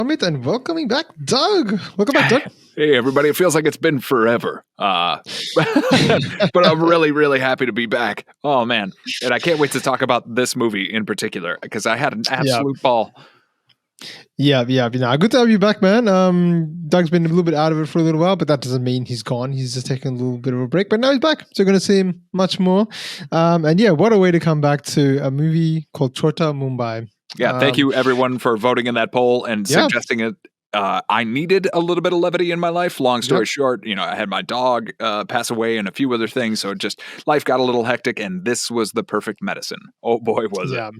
Amit and welcoming back Doug. Welcome back, Doug. Hey, everybody. It feels like it's been forever. But I'm really, really happy to be back. Oh, man. And I can't wait to talk about this movie in particular because I had an absolute ball. Yeah. Good to have you back, man. Doug's been a little bit out of it for a little while, but that doesn't mean he's gone. He's just taking a little bit of a break, but now he's back. So we're going to see him much more. And yeah, what a way to come back to a movie called Chotta Mumbai. Yeah, thank you everyone for voting in that poll and suggesting it. I needed a little bit of levity in my life. Long story short, I had my dog pass away and a few other things. So life got a little hectic and this was the perfect medicine. Oh boy, was it.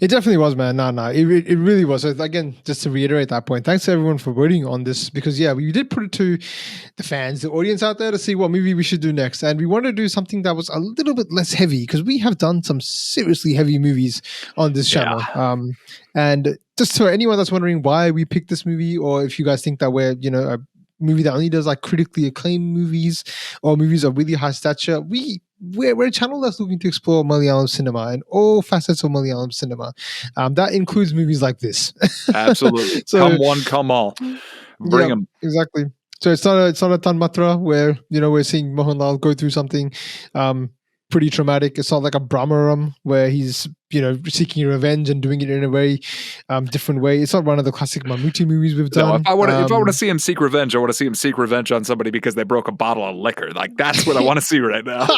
It definitely was, man. No, it really was. So again, just to reiterate that point, thanks to everyone for voting on this because, we did put it to the fans, the audience out there to see what movie we should do next. And we wanted to do something that was a little bit less heavy because we have done some seriously heavy movies on this channel. And just for anyone that's wondering why we picked this movie, or if you guys think that we're, a movie that only does like critically acclaimed movies or movies of really high stature, we're a channel that's looking to explore Malayalam cinema and all facets of Malayalam cinema. That includes movies like this. Absolutely. So, come one, come all. Bring them. Exactly. So it's not a Tanmatra where, we're seeing Mohanlal go through something pretty traumatic. It's not like a Brahmaram where he's, seeking revenge and doing it in a very different way. It's not one of the classic Mammootty movies we've done. No, if I want to see him seek revenge, I want to see him seek revenge on somebody because they broke a bottle of liquor. Like, that's what I want to see right now.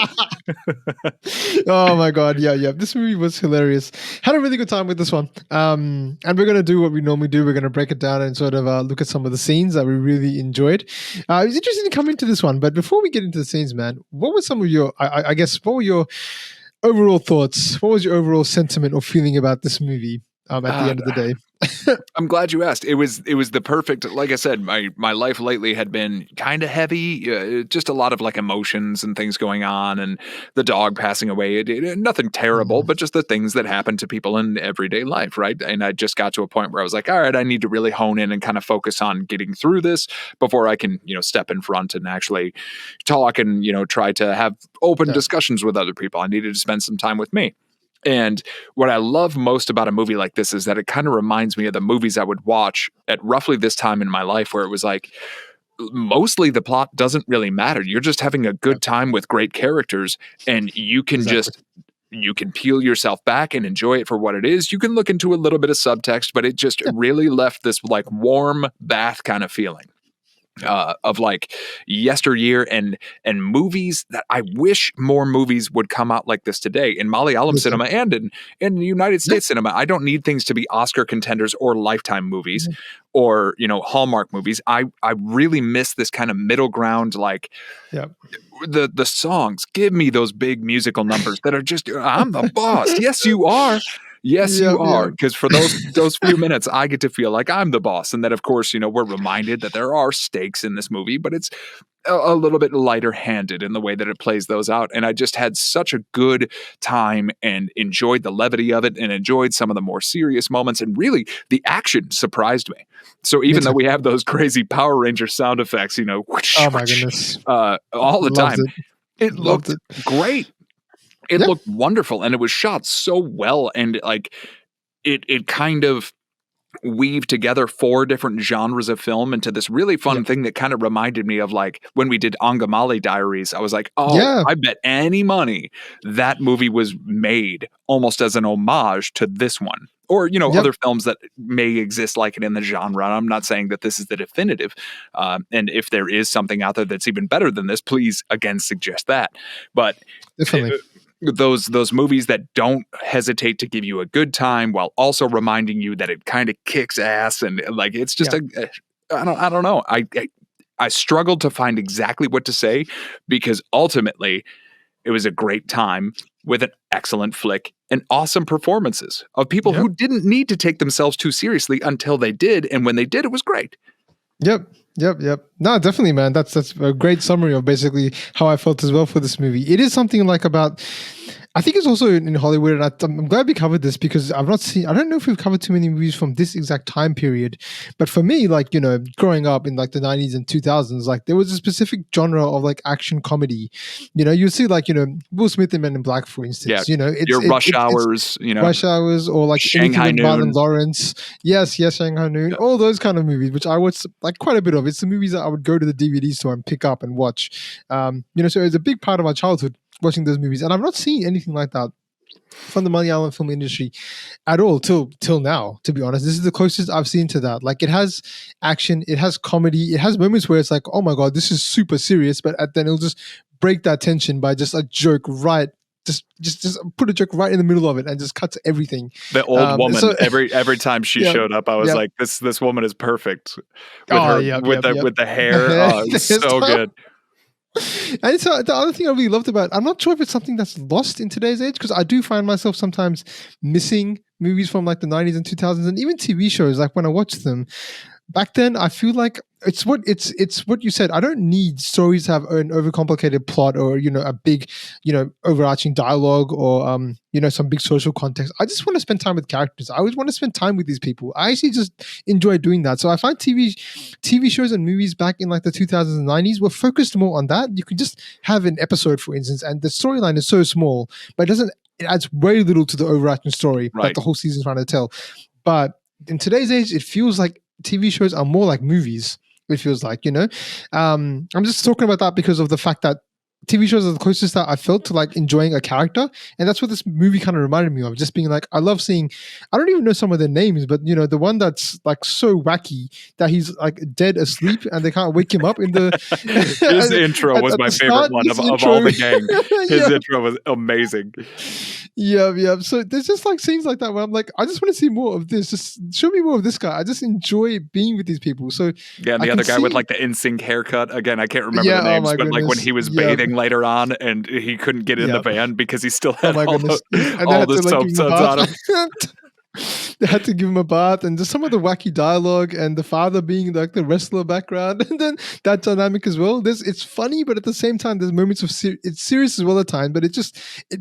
Oh my God. Yeah. This movie was hilarious. Had a really good time with this one. And we're going to do what we normally do. We're going to break it down and sort of look at some of the scenes that we really enjoyed. It was interesting to come into this one, but before we get into the scenes, man, what were some of your, I guess, what were your overall thoughts? What was your overall sentiment or feeling about this movie at the end of the day? I'm glad you asked. It was the perfect, like I said, my life lately had been kind of heavy, just a lot of like emotions and things going on and the dog passing away. Nothing terrible, but just the things that happen to people in everyday life, right? And I just got to a point where I was like, all right, I need to really hone in and kind of focus on getting through this before I can, step in front and actually talk and, try to have open discussions with other people. I needed to spend some time with me. And what I love most about a movie like this is that it kind of reminds me of the movies I would watch at roughly this time in my life where it was like, mostly the plot doesn't really matter. You're just having a good time with great characters and you can you can peel yourself back and enjoy it for what it is. You can look into a little bit of subtext, but it just really left this like warm bath kind of feeling. Of like yesteryear and movies that I wish more movies would come out like this today in Malayalam cinema and in United States cinema. I don't need things to be Oscar contenders or Lifetime movies or, Hallmark movies. I really miss this kind of middle ground, like the songs. Give me those big musical numbers that are just, I'm the boss. Yes, you are. Yes, you are. Because for those few minutes, I get to feel like I'm the boss. And then, of course, we're reminded that there are stakes in this movie, but it's a little bit lighter handed in the way that it plays those out. And I just had such a good time and enjoyed the levity of it and enjoyed some of the more serious moments. And really, the action surprised me. So even though we have those crazy Power Ranger sound effects, whoosh, oh my goodness, all the time, it looked great. It looked wonderful and it was shot so well and like it kind of weaved together 4 different genres of film into this really fun thing that kind of reminded me of like when we did Angamali Diaries. I was like, I bet any money that movie was made almost as an homage to this one. Or, other films that may exist like it in the genre. I'm not saying that this is the definitive. And if there is something out there that's even better than this, please, again, suggest that. But definitely. Those movies that don't hesitate to give you a good time while also reminding you that it kind of kicks ass and like it's just I don't know. I struggled to find exactly what to say because ultimately it was a great time with an excellent flick and awesome performances of people who didn't need to take themselves too seriously until they did, and when they did, it was great. Yep. No, definitely, man. That's a great summary of basically how I felt as well for this movie. It is something like about I think it's also in Hollywood, and I'm glad we covered this because I've not seen. I don't know if we've covered too many movies from this exact time period, but for me, like growing up in like the 90s and 2000s, like there was a specific genre of like action comedy. You see like Will Smith in Men in Black, for Yeah, instance. It's your Rush it's Hours, Rush Hours or like anything Shanghai with Martin Noon. Lawrence. Yes, Shanghai Noon. Yeah. All those kind of movies, which I watched like quite a bit of. It's the movies that I would go to the DVD store and pick up and watch. So it's a big part of my childhood watching those movies, and I've not seen anything like that from the Malayalam film industry at all till now. To be honest, this is the closest I've seen to that. Like, it has action, it has comedy, it has moments where it's like, oh my god, this is super serious, but then it'll just break that tension by just a joke right. Just put a joke right in the middle of it and just cut to everything. The old woman, every time she showed up, I was like, this woman is perfect with the hair. Oh, it's so good. And so the other thing I really loved about, I'm not sure if it's something that's lost in today's age, because I do find myself sometimes missing movies from like the 90s and 2000s and even TV shows. Like when I watch them back then, I feel like it's what you said. I don't need stories to have an overcomplicated plot or a big overarching dialogue or some big social context. I just want to spend time with characters. I always want to spend time with these people. I actually just enjoy doing that. So I find TV shows and movies back in like the 2000s and 90s were focused more on that. You could just have an episode, for instance, and the storyline is so small, but it adds very little to the overarching story that the whole season's trying to tell. But in today's age, it feels like TV shows are more like movies. It feels like, I'm just talking about that because of the fact that TV shows are the closest that I felt to like enjoying a character. And that's what this movie kind of reminded me of. Just being like, I love seeing, I don't even know some of their names, but the one that's like so wacky that he's like dead asleep and they can't wake him up in the... His intro was my favorite one of all the gang. His intro was amazing. Yeah. So there's just like scenes like that where I'm like, I just want to see more of this. Just show me more of this guy. I just enjoy being with these people. So yeah, and the other guy with like the NSYNC haircut. Again, I can't remember the names, but like when he was bathing later on and he couldn't get in the van because he still had all the soap suds on him. They had to give him a bath, and just some of the wacky dialogue and the father being like the wrestler background, and then that dynamic as well. It's funny, but at the same time, there's moments of it's serious as well at times, but it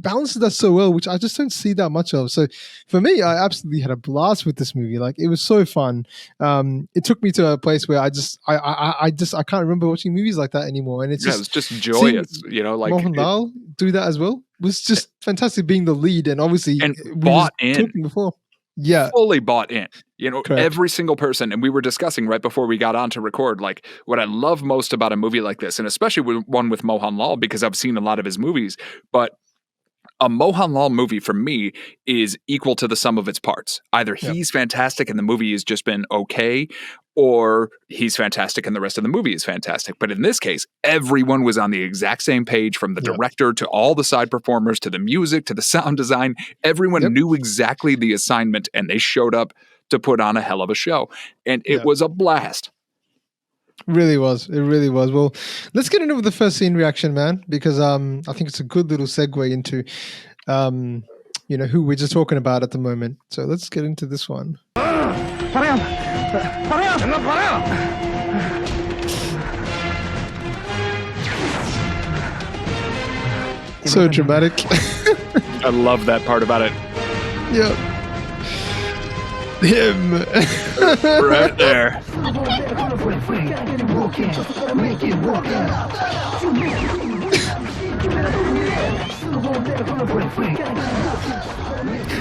balances that so well, which I just don't see that much of. So for me, I absolutely had a blast with this movie. Like, it was so fun. It took me to a place where I can't remember watching movies like that anymore, and it was just joyous. Like Mohanlal do that as well was just fantastic, being the lead, and obviously bought in before. Yeah, fully bought in. Correct. Every single person, and we were discussing right before we got on to record, like what I love most about a movie like this, and especially one with Mohanlal, because I've seen a lot of his movies, but a Mohanlal movie for me is equal to the sum of its parts. Either he's fantastic and the movie has just been okay, or he's fantastic and the rest of the movie is fantastic. But in this case, everyone was on the exact same page, from the director to all the side performers to the music to the sound design. Everyone knew exactly the assignment, and they showed up to put on a hell of a show. And it was a blast. It really was. Well, let's get into the first scene reaction, man, because I think it's a good little segue into who we're just talking about at the moment. So let's get into this one. So dramatic. I love that part about it. Yep. Him. Right there.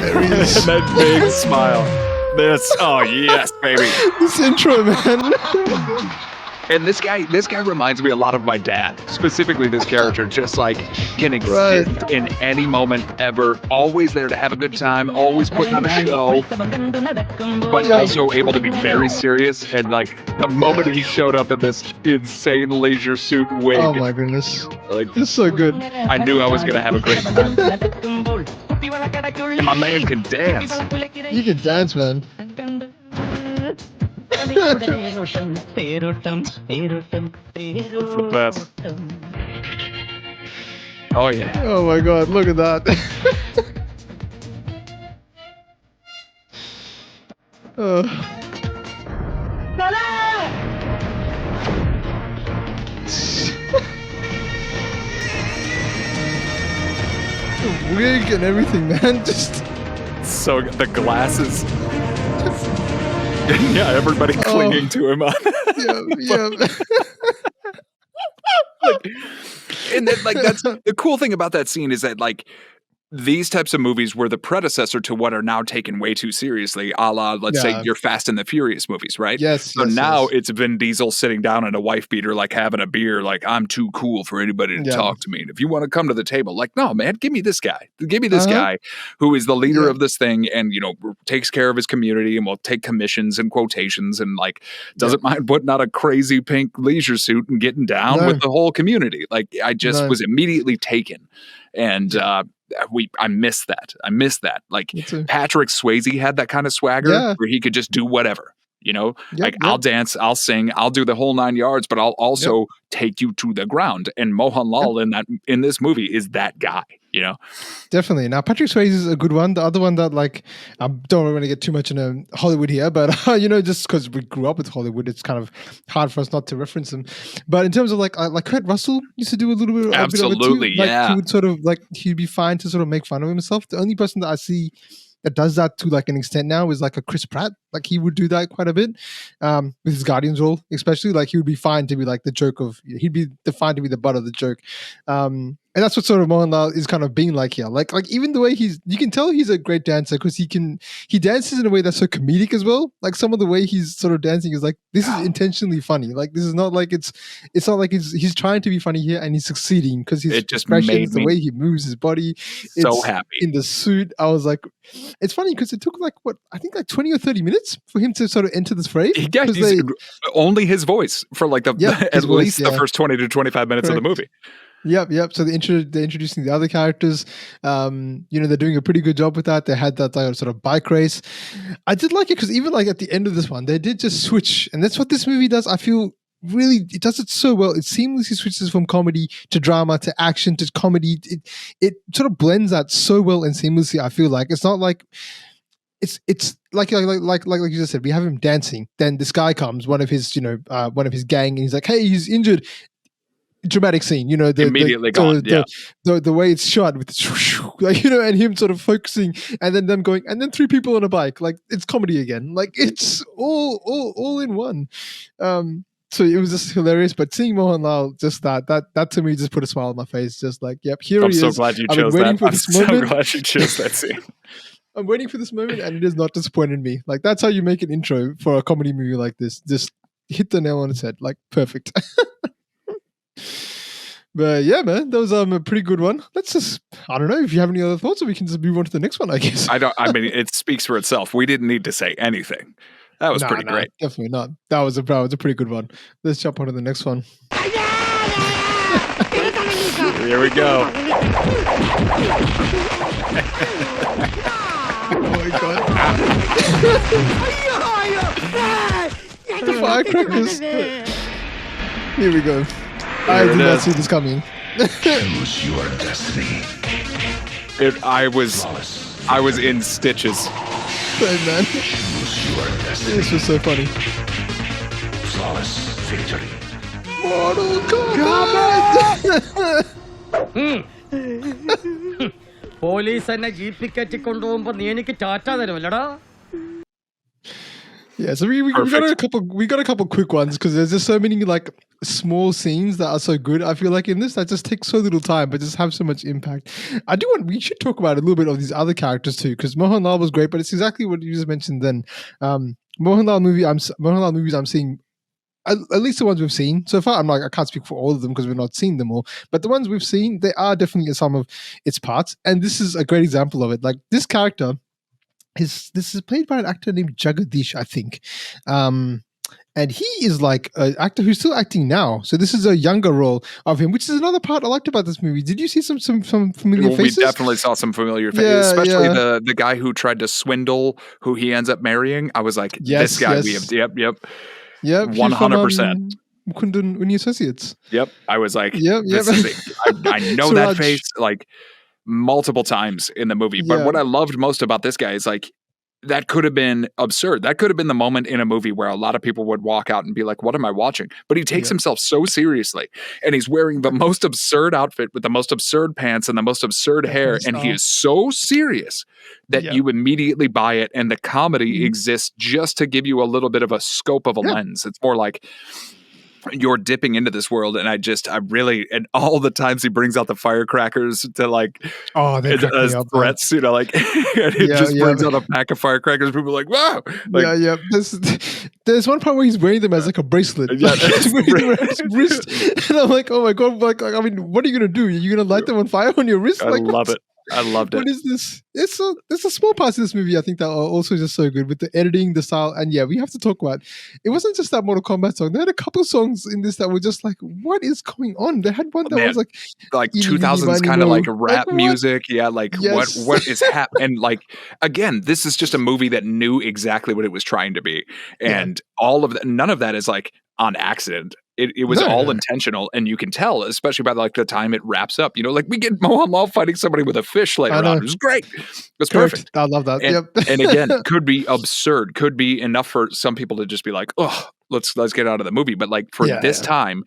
There he is. That big smile. Oh yes, baby. This intro, man. And this guy reminds me a lot of my dad. Specifically, this character just like can exist in any moment ever. Always there to have a good time. Always putting on a show, but also able to be very serious. And like the moment he showed up in this insane leisure suit wig, oh my goodness, like it's so good. I knew I was gonna have a great time. And my man can dance. You can dance, man. The best. Oh yeah. Oh my god, look at that. wig and everything, man. Just So the glasses. Yeah, everybody clinging to him. yeah. Like, and then, like, that's the cool thing about that scene is that, like, these types of movies were the predecessor to what are now taken way too seriously, a la, let's say, Yeah. your Fast and the Furious movies, right? Yes. So yes, now yes. it's Vin Diesel sitting down in a wife beater, like having a beer, like, I'm too cool for anybody to Yeah. talk to me. And if you want to come to the table, like, no, man, give me this guy. Give me this Uh-huh. guy who is the leader Yeah. of this thing and, takes care of his community and will take commissions and quotations and, like, doesn't mind putting on a crazy pink leisure suit and getting down No. with the whole community. Like, I just No. was immediately taken. And, I miss that. I miss that. Like Me too. Patrick Swayze had that kind of swagger Yeah. where he could just do whatever, Yep, like I'll dance, I'll sing, I'll do the whole 9 yards, but I'll also take you to the ground. And Mohanlal in this movie is that guy, Definitely. Now, Patrick Swayze is a good one. The other one that, like, I don't want to get too much into Hollywood here, but just because we grew up with Hollywood, it's kind of hard for us not to reference them. But in terms of like Kurt Russell used to do a little bit, Absolutely, a bit of it too. Like, yeah. he would sort of like he'd be fine to sort of make fun of himself. The only person that I see that does that to like an extent now is like a Chris Pratt. Like, he would do that quite a bit with his Guardians role, especially. Like, he would be fine to be like the joke of. He'd be defined to be the butt of the joke. And that's what sort of Mohanlal is kind of being like here. Like even the way you can tell he's a great dancer because he dances in a way that's so comedic as well. Like, some of the way he's sort of dancing is like, this is intentionally funny. Like, this is not like it's not like he's trying to be funny here and he's succeeding because his expressions, the way he moves his body, so happy in the suit. I was like, it's funny because it took like 20 or 30 minutes for him to sort of enter this frame. Yeah, only his voice for like at least the first 20 to 25 minutes of the movie. Yep. So they're introducing the other characters. They're doing a pretty good job with that. They had that sort of bike race. I did like it because even like at the end of this one, they did just switch, and that's what this movie does. I feel really it does it so well. It seamlessly switches from comedy to drama to action to comedy. It sort of blends that so well and seamlessly. I feel like it's not like. It's like you just said. We have him dancing. Then this guy comes, one of his gang, and he's like, "Hey, he's injured." Dramatic scene, immediately gone. The way it's shot with and him sort of focusing, and then them going, and then three people on a bike. Like, it's comedy again. Like, it's all in one. So it was just hilarious. But seeing Mohanlal, just that to me just put a smile on my face. Just like, yep, here he is. I'm so glad you chose that. I'm so glad you chose that scene. I'm waiting for this moment, and it has not disappointed me. Like, that's how you make an intro for a comedy movie like this. Just hit the nail on its head. Like, perfect. But yeah, man, that was a pretty good one. Let's just, I don't know if you have any other thoughts, or we can just move on to the next one, I guess. I mean, it speaks for itself. We didn't need to say anything. That was pretty great. Definitely not. That was a pretty good one. Let's jump on to the next one. Here we go. Oh my god. The firecrackers. Here we go. I did not see this coming. Choose your destiny. I was in stitches. Same, man. Choose your destiny. This was so funny. Flawless victory. Mortal Kombat! Police എന്നെ ജീപ്പിൽ കയറ്റി കൊണ്ടുപോകുമ്പോ നീ എനിക്ക് Tata തരുമല്ലടാ. Yeah, so we got a couple quick ones because there's just so many like small scenes that are so good. I feel like in this that just takes so little time but just have so much impact. We should talk about a little bit of these other characters too, because Mohanlal was great, but it's exactly what you just mentioned then. Mohanlal movies I'm seeing, at least the ones we've seen so far. I can't speak for all of them because we've not seen them all, but the ones we've seen, they are definitely some of its parts, and this is a great example of it. Like, this character, this is played by an actor named Jagathy, I think. And he is like an actor who's still acting now. So this is a younger role of him, which is another part I liked about this movie. Did you see some familiar faces? We definitely saw some familiar faces, especially the guy who tried to swindle who he ends up marrying. I was like, this guy, we have, yep. 100%. Kundun Uni Associates. Yep. I was like, I know Suraj. that face like multiple times in the movie. But what I loved most about this guy is like, that could have been absurd. That could have been the moment in a movie where a lot of people would walk out and be like, what am I watching? But he takes himself so seriously, and he's wearing the most absurd outfit with the most absurd pants and the most absurd hair. And he is so serious that you immediately buy it. And the comedy exists just to give you a little bit of a scope of a lens. It's more like, you're dipping into this world, and and all the times he brings out the firecrackers to like as threats, you know, like and he just brings out a pack of firecrackers. People are like, wow, like, There's one part where he's wearing them as like a bracelet. Like, he's wearing them at his wrist, and I'm like, oh my god, like I mean, what are you gonna do? Are you gonna light them on fire on your wrist? I love it. I loved it. What is this? It's a small parts of this movie I think that are also just so good with the editing, the style, and we have to talk about. It wasn't just that Mortal Kombat song. They had a couple songs in this that were just like, what is going on? They had one that was like 2000s kind of like rap music. Yeah, like what is happening? And like again, this is just a movie that knew exactly what it was trying to be, and all of that. None of that is like on accident. It was all intentional, and you can tell, especially by like the time it wraps up. You know, like we get Mohanlal fighting somebody with a fish later on. It was great. It's perfect. I love that. And again, could be absurd. Could be enough for some people to just be like, oh, let's get out of the movie. But like for this time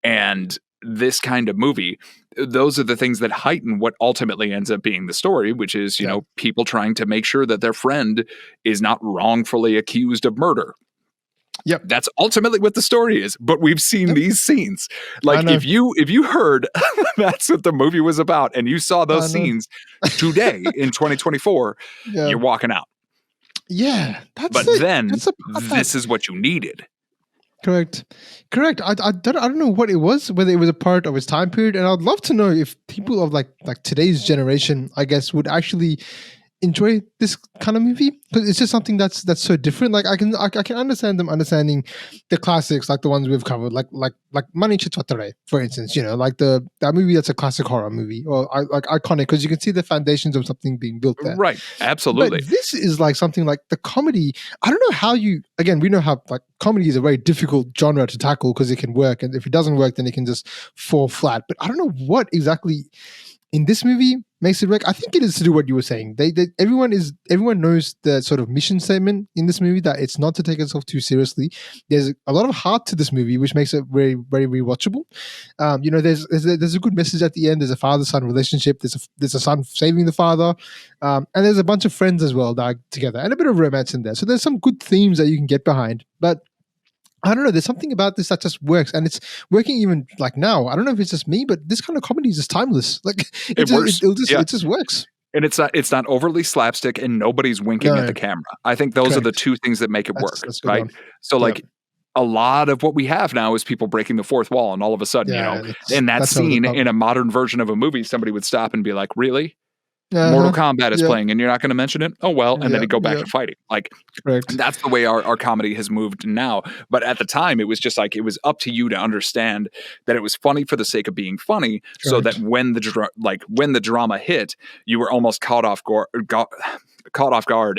and this kind of movie, those are the things that heighten what ultimately ends up being the story, which is you know people trying to make sure that their friend is not wrongfully accused of murder. Yep. That's ultimately what the story is. But we've seen these scenes. Like if you heard that's what the movie was about and you saw those scenes today in 2024, you're walking out. Yeah. This is what you needed. Correct. I don't know what it was, whether it was a part of its time period, and I'd love to know if people of like today's generation, I guess, would actually enjoy this kind of movie, because it's just something that's so different. Like I can understand them understanding the classics, like the ones we've covered, like Mani Chitwatare, for instance. You know, like that movie that's a classic horror movie, or like iconic, because you can see the foundations of something being built there. Right, absolutely. But this is like something like the comedy. I don't know how we know how like comedy is a very difficult genre to tackle because it can work, and if it doesn't work, then it can just fall flat. But I don't know what exactly in this movie makes it work. I think it is to do what you were saying. Everyone knows the sort of mission statement in this movie, that it's not to take itself too seriously. There's a lot of heart to this movie, which makes it very, very rewatchable. You know, there's a good message at the end. There's a father-son relationship. There's a son saving the father, and there's a bunch of friends as well that are together, and a bit of romance in there. So there's some good themes that you can get behind, but I don't know. There's something about this that just works, and it's working even like now. I don't know if it's just me, but this kind of comedy is just timeless. Like it just works. And it's not overly slapstick, and nobody's winking at the camera. I think those are the two things that make it work, right? So like a lot of what we have now is people breaking the fourth wall, and all of a sudden, you know, in that scene in a modern version of a movie, somebody would stop and be like, "Really? Mortal Kombat is playing and you're not going to mention it? Oh, well." And then he'd go back to fighting. Like, that's the way our comedy has moved now. But at the time, it was just like, it was up to you to understand that it was funny for the sake of being funny. So that when the drama hit, you were almost caught off guard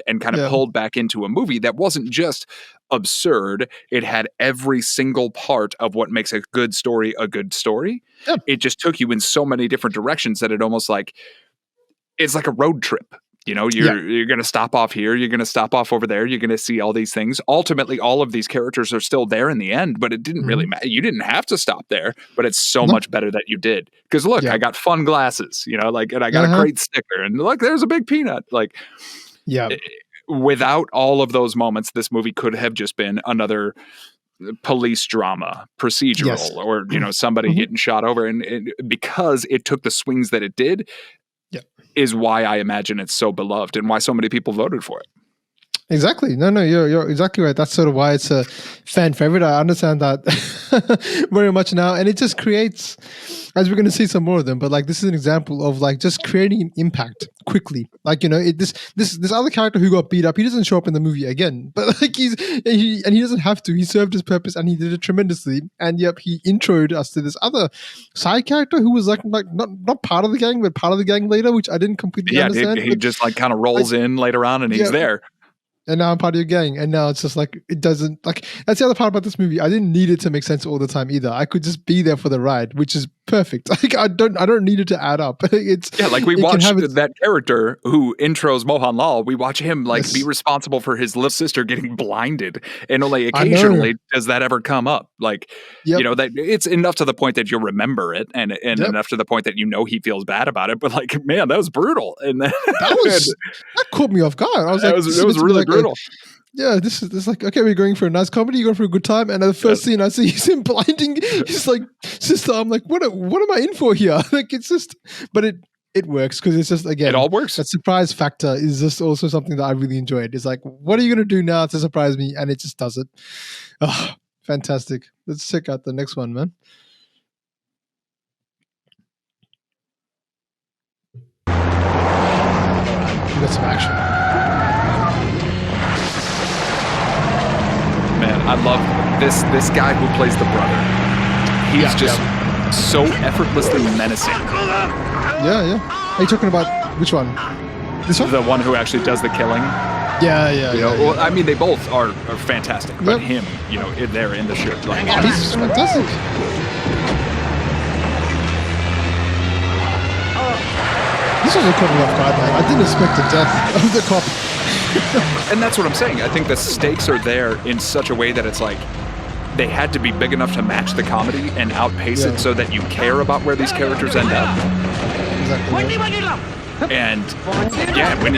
and kind of pulled back into a movie that wasn't just absurd. It had every single part of what makes a good story a good story. It just took you in so many different directions that it almost like, it's like a road trip. You know, you're going to stop off here. You're going to stop off over there. You're going to see all these things. Ultimately, all of these characters are still there in the end, but it didn't really matter. You didn't have to stop there, but it's so much better that you did. Because look, I got fun glasses, you know, like, and I got a great sticker, and look, there's a big peanut. Like, without all of those moments, this movie could have just been another police drama procedural, or, you know, somebody getting shot over. And because it took the swings that it did, is why I imagine it's so beloved and why so many people voted for it. Exactly. No, you're exactly right. That's sort of why it's a fan favorite. I understand that very much now. And it just creates, as we're going to see some more of them, but like this is an example of like just creating an impact quickly. Like, you know, this other character who got beat up, he doesn't show up in the movie again, but like he doesn't have to. He served his purpose and he did it tremendously. And he introed us to this other side character who was like not part of the gang, but part of the gang later, which I didn't completely understand. He just like kind of rolls in later on and he's there. And now I'm part of your gang. And now it's just like, it doesn't, like, that's the other part about this movie. I didn't need it to make sense all the time either. I could just be there for the ride, which is perfect. Like I don't need it to add up. It's like we watch that character who intros Mohanlal. We watch him like be responsible for his little sister getting blinded, and only occasionally does that ever come up. Like you know that it's enough to the point that you'll remember it, and enough to the point that you know he feels bad about it. But like, man, that was brutal, and that caught me off guard. I was like, it was really brutal. This is like, okay, we're going for a nice comedy, you're going for a good time, and the first scene I see is him blinding his like sister. I'm like, what am I in for here? Like it's just, but it works because it's just, again, it all works. That surprise factor is just also something that I really enjoyed. It's like, what are you going to do now to surprise me? And it just does it. Oh, fantastic. Let's check out the next one, man. We got some action. Man, I love this guy who plays the brother. He's just so effortlessly menacing. Yeah. Are you talking about which one? This one? The one who actually does the killing. Yeah. Well, I mean, they both are fantastic, but him, they're in the shirt. Like, he's fantastic. This was a caught me off guard, man. I didn't expect the death of the cop. And that's what I'm saying. I think the stakes are there in such a way that it's like they had to be big enough to match the comedy and outpace it so that you care about where these characters end up. Exactly. And when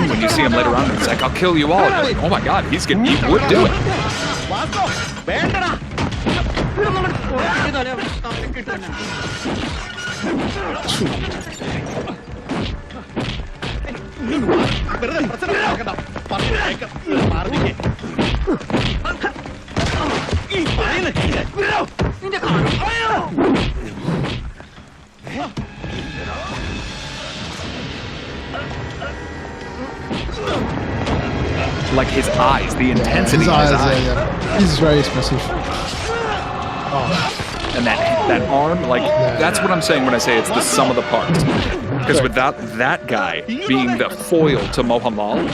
when you see him later on, it's like, I'll kill you all. And you're like, oh my God, he would do it. Like his eyes, the intensity in his eyes. Yeah. He's very expressive. And that arm, that's what I'm saying when I say it's the sum of the parts. Because without that guy being the foil to Mohanlal,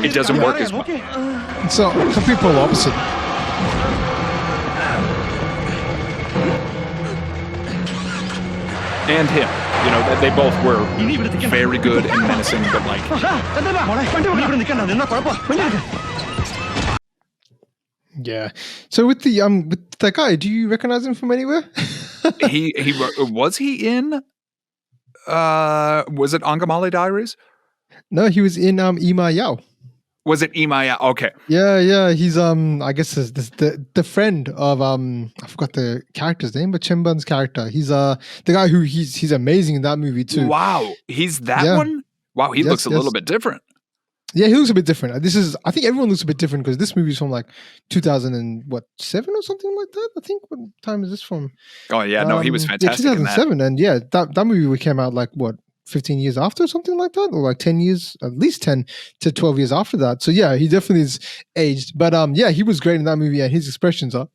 it doesn't work as well. So, complete polar opposite. And him. They both were very good and menacing, but yeah. So with that guy, do you recognize him from anywhere? he was he in was it Angamali Diaries? No, he was in Ima Yao. Was it Ima Yao? Okay. Yeah. He's I guess the friend of I forgot the character's name, but Chemban's character. He's the guy who he's amazing in that movie too. Wow, he's that one? Wow, he looks a little bit different. Yeah, he looks a bit different. I think everyone looks a bit different because this movie is from like 2007 or something like that. I think. What time is this from? Oh yeah, no, he was fantastic. 2007, and that movie came out like what, 15 years after or something like that, or like 10 years, at least 10 to 12 years after that. So yeah, he definitely is aged. But he was great in that movie, and his expressions are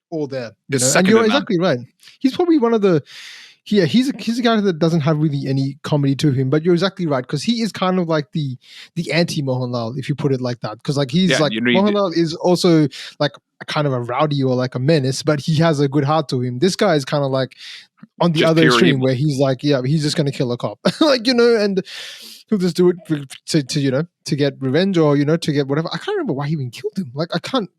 all there. And you're exactly right. He's probably one of the. Yeah, he's a character that doesn't have really any comedy to him, but you're exactly right because he is kind of like the anti Mohanlal, if you put it like that. Because like Mohanlal is also like a kind of a rowdy or like a menace, but he has a good heart to him. This guy is kind of like on the just other extreme where he's like, he's just gonna kill a cop, and he'll just do it to get revenge or to get whatever. I can't remember why he even killed him. Like I can't.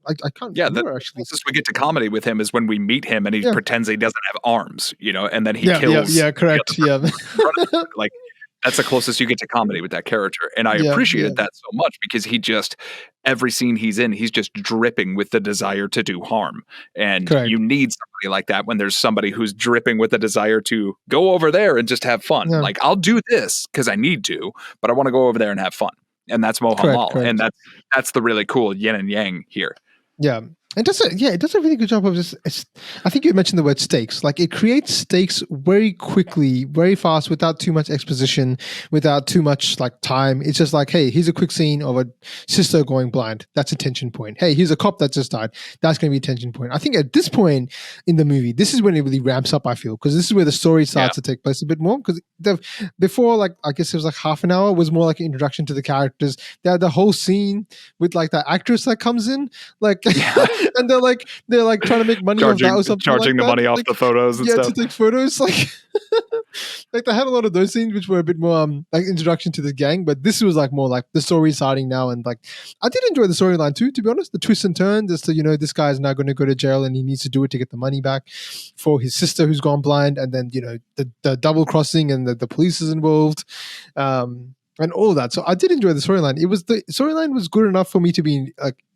Yeah, remember, actually. The closest we get to comedy with him is when we meet him and he pretends he doesn't have arms, and then he kills. Yeah, correct. Yeah, like that's the closest you get to comedy with that character, and I appreciated that so much because every scene he's in, he's just dripping with the desire to do harm, and you need somebody like that when there's somebody who's dripping with the desire to go over there and just have fun. Yeah. Like I'll do this because I need to, but I want to go over there and have fun. And that's Mohanlal, and that's the really cool yin and yang here. Yeah. It does a really good job of just. I think you mentioned the word stakes. Like it creates stakes very quickly, very fast, without too much exposition, without too much like time. It's just like, hey, here's a quick scene of a sister going blind. That's a tension point. Hey, here's a cop that just died. That's going to be a tension point. I think at this point in the movie, this is when it really ramps up. I feel because this is where the story starts to take place a bit more. Because before, like I guess it was like half an hour was more like an introduction to the characters. They had the whole scene with like that actress that comes in, like. And they're like trying to make money off that or something. Charging the money off the photos and stuff. To take photos. Like like they had a lot of those scenes which were a bit more like introduction to the gang, but this was like more like the story starting now. And like I did enjoy the storyline too, to be honest. The twists and turns as to, this guy's now going to go to jail and he needs to do it to get the money back for his sister who's gone blind, and then the double crossing and the police is involved. And all of that. So I did enjoy the storyline. The storyline was good enough for me to be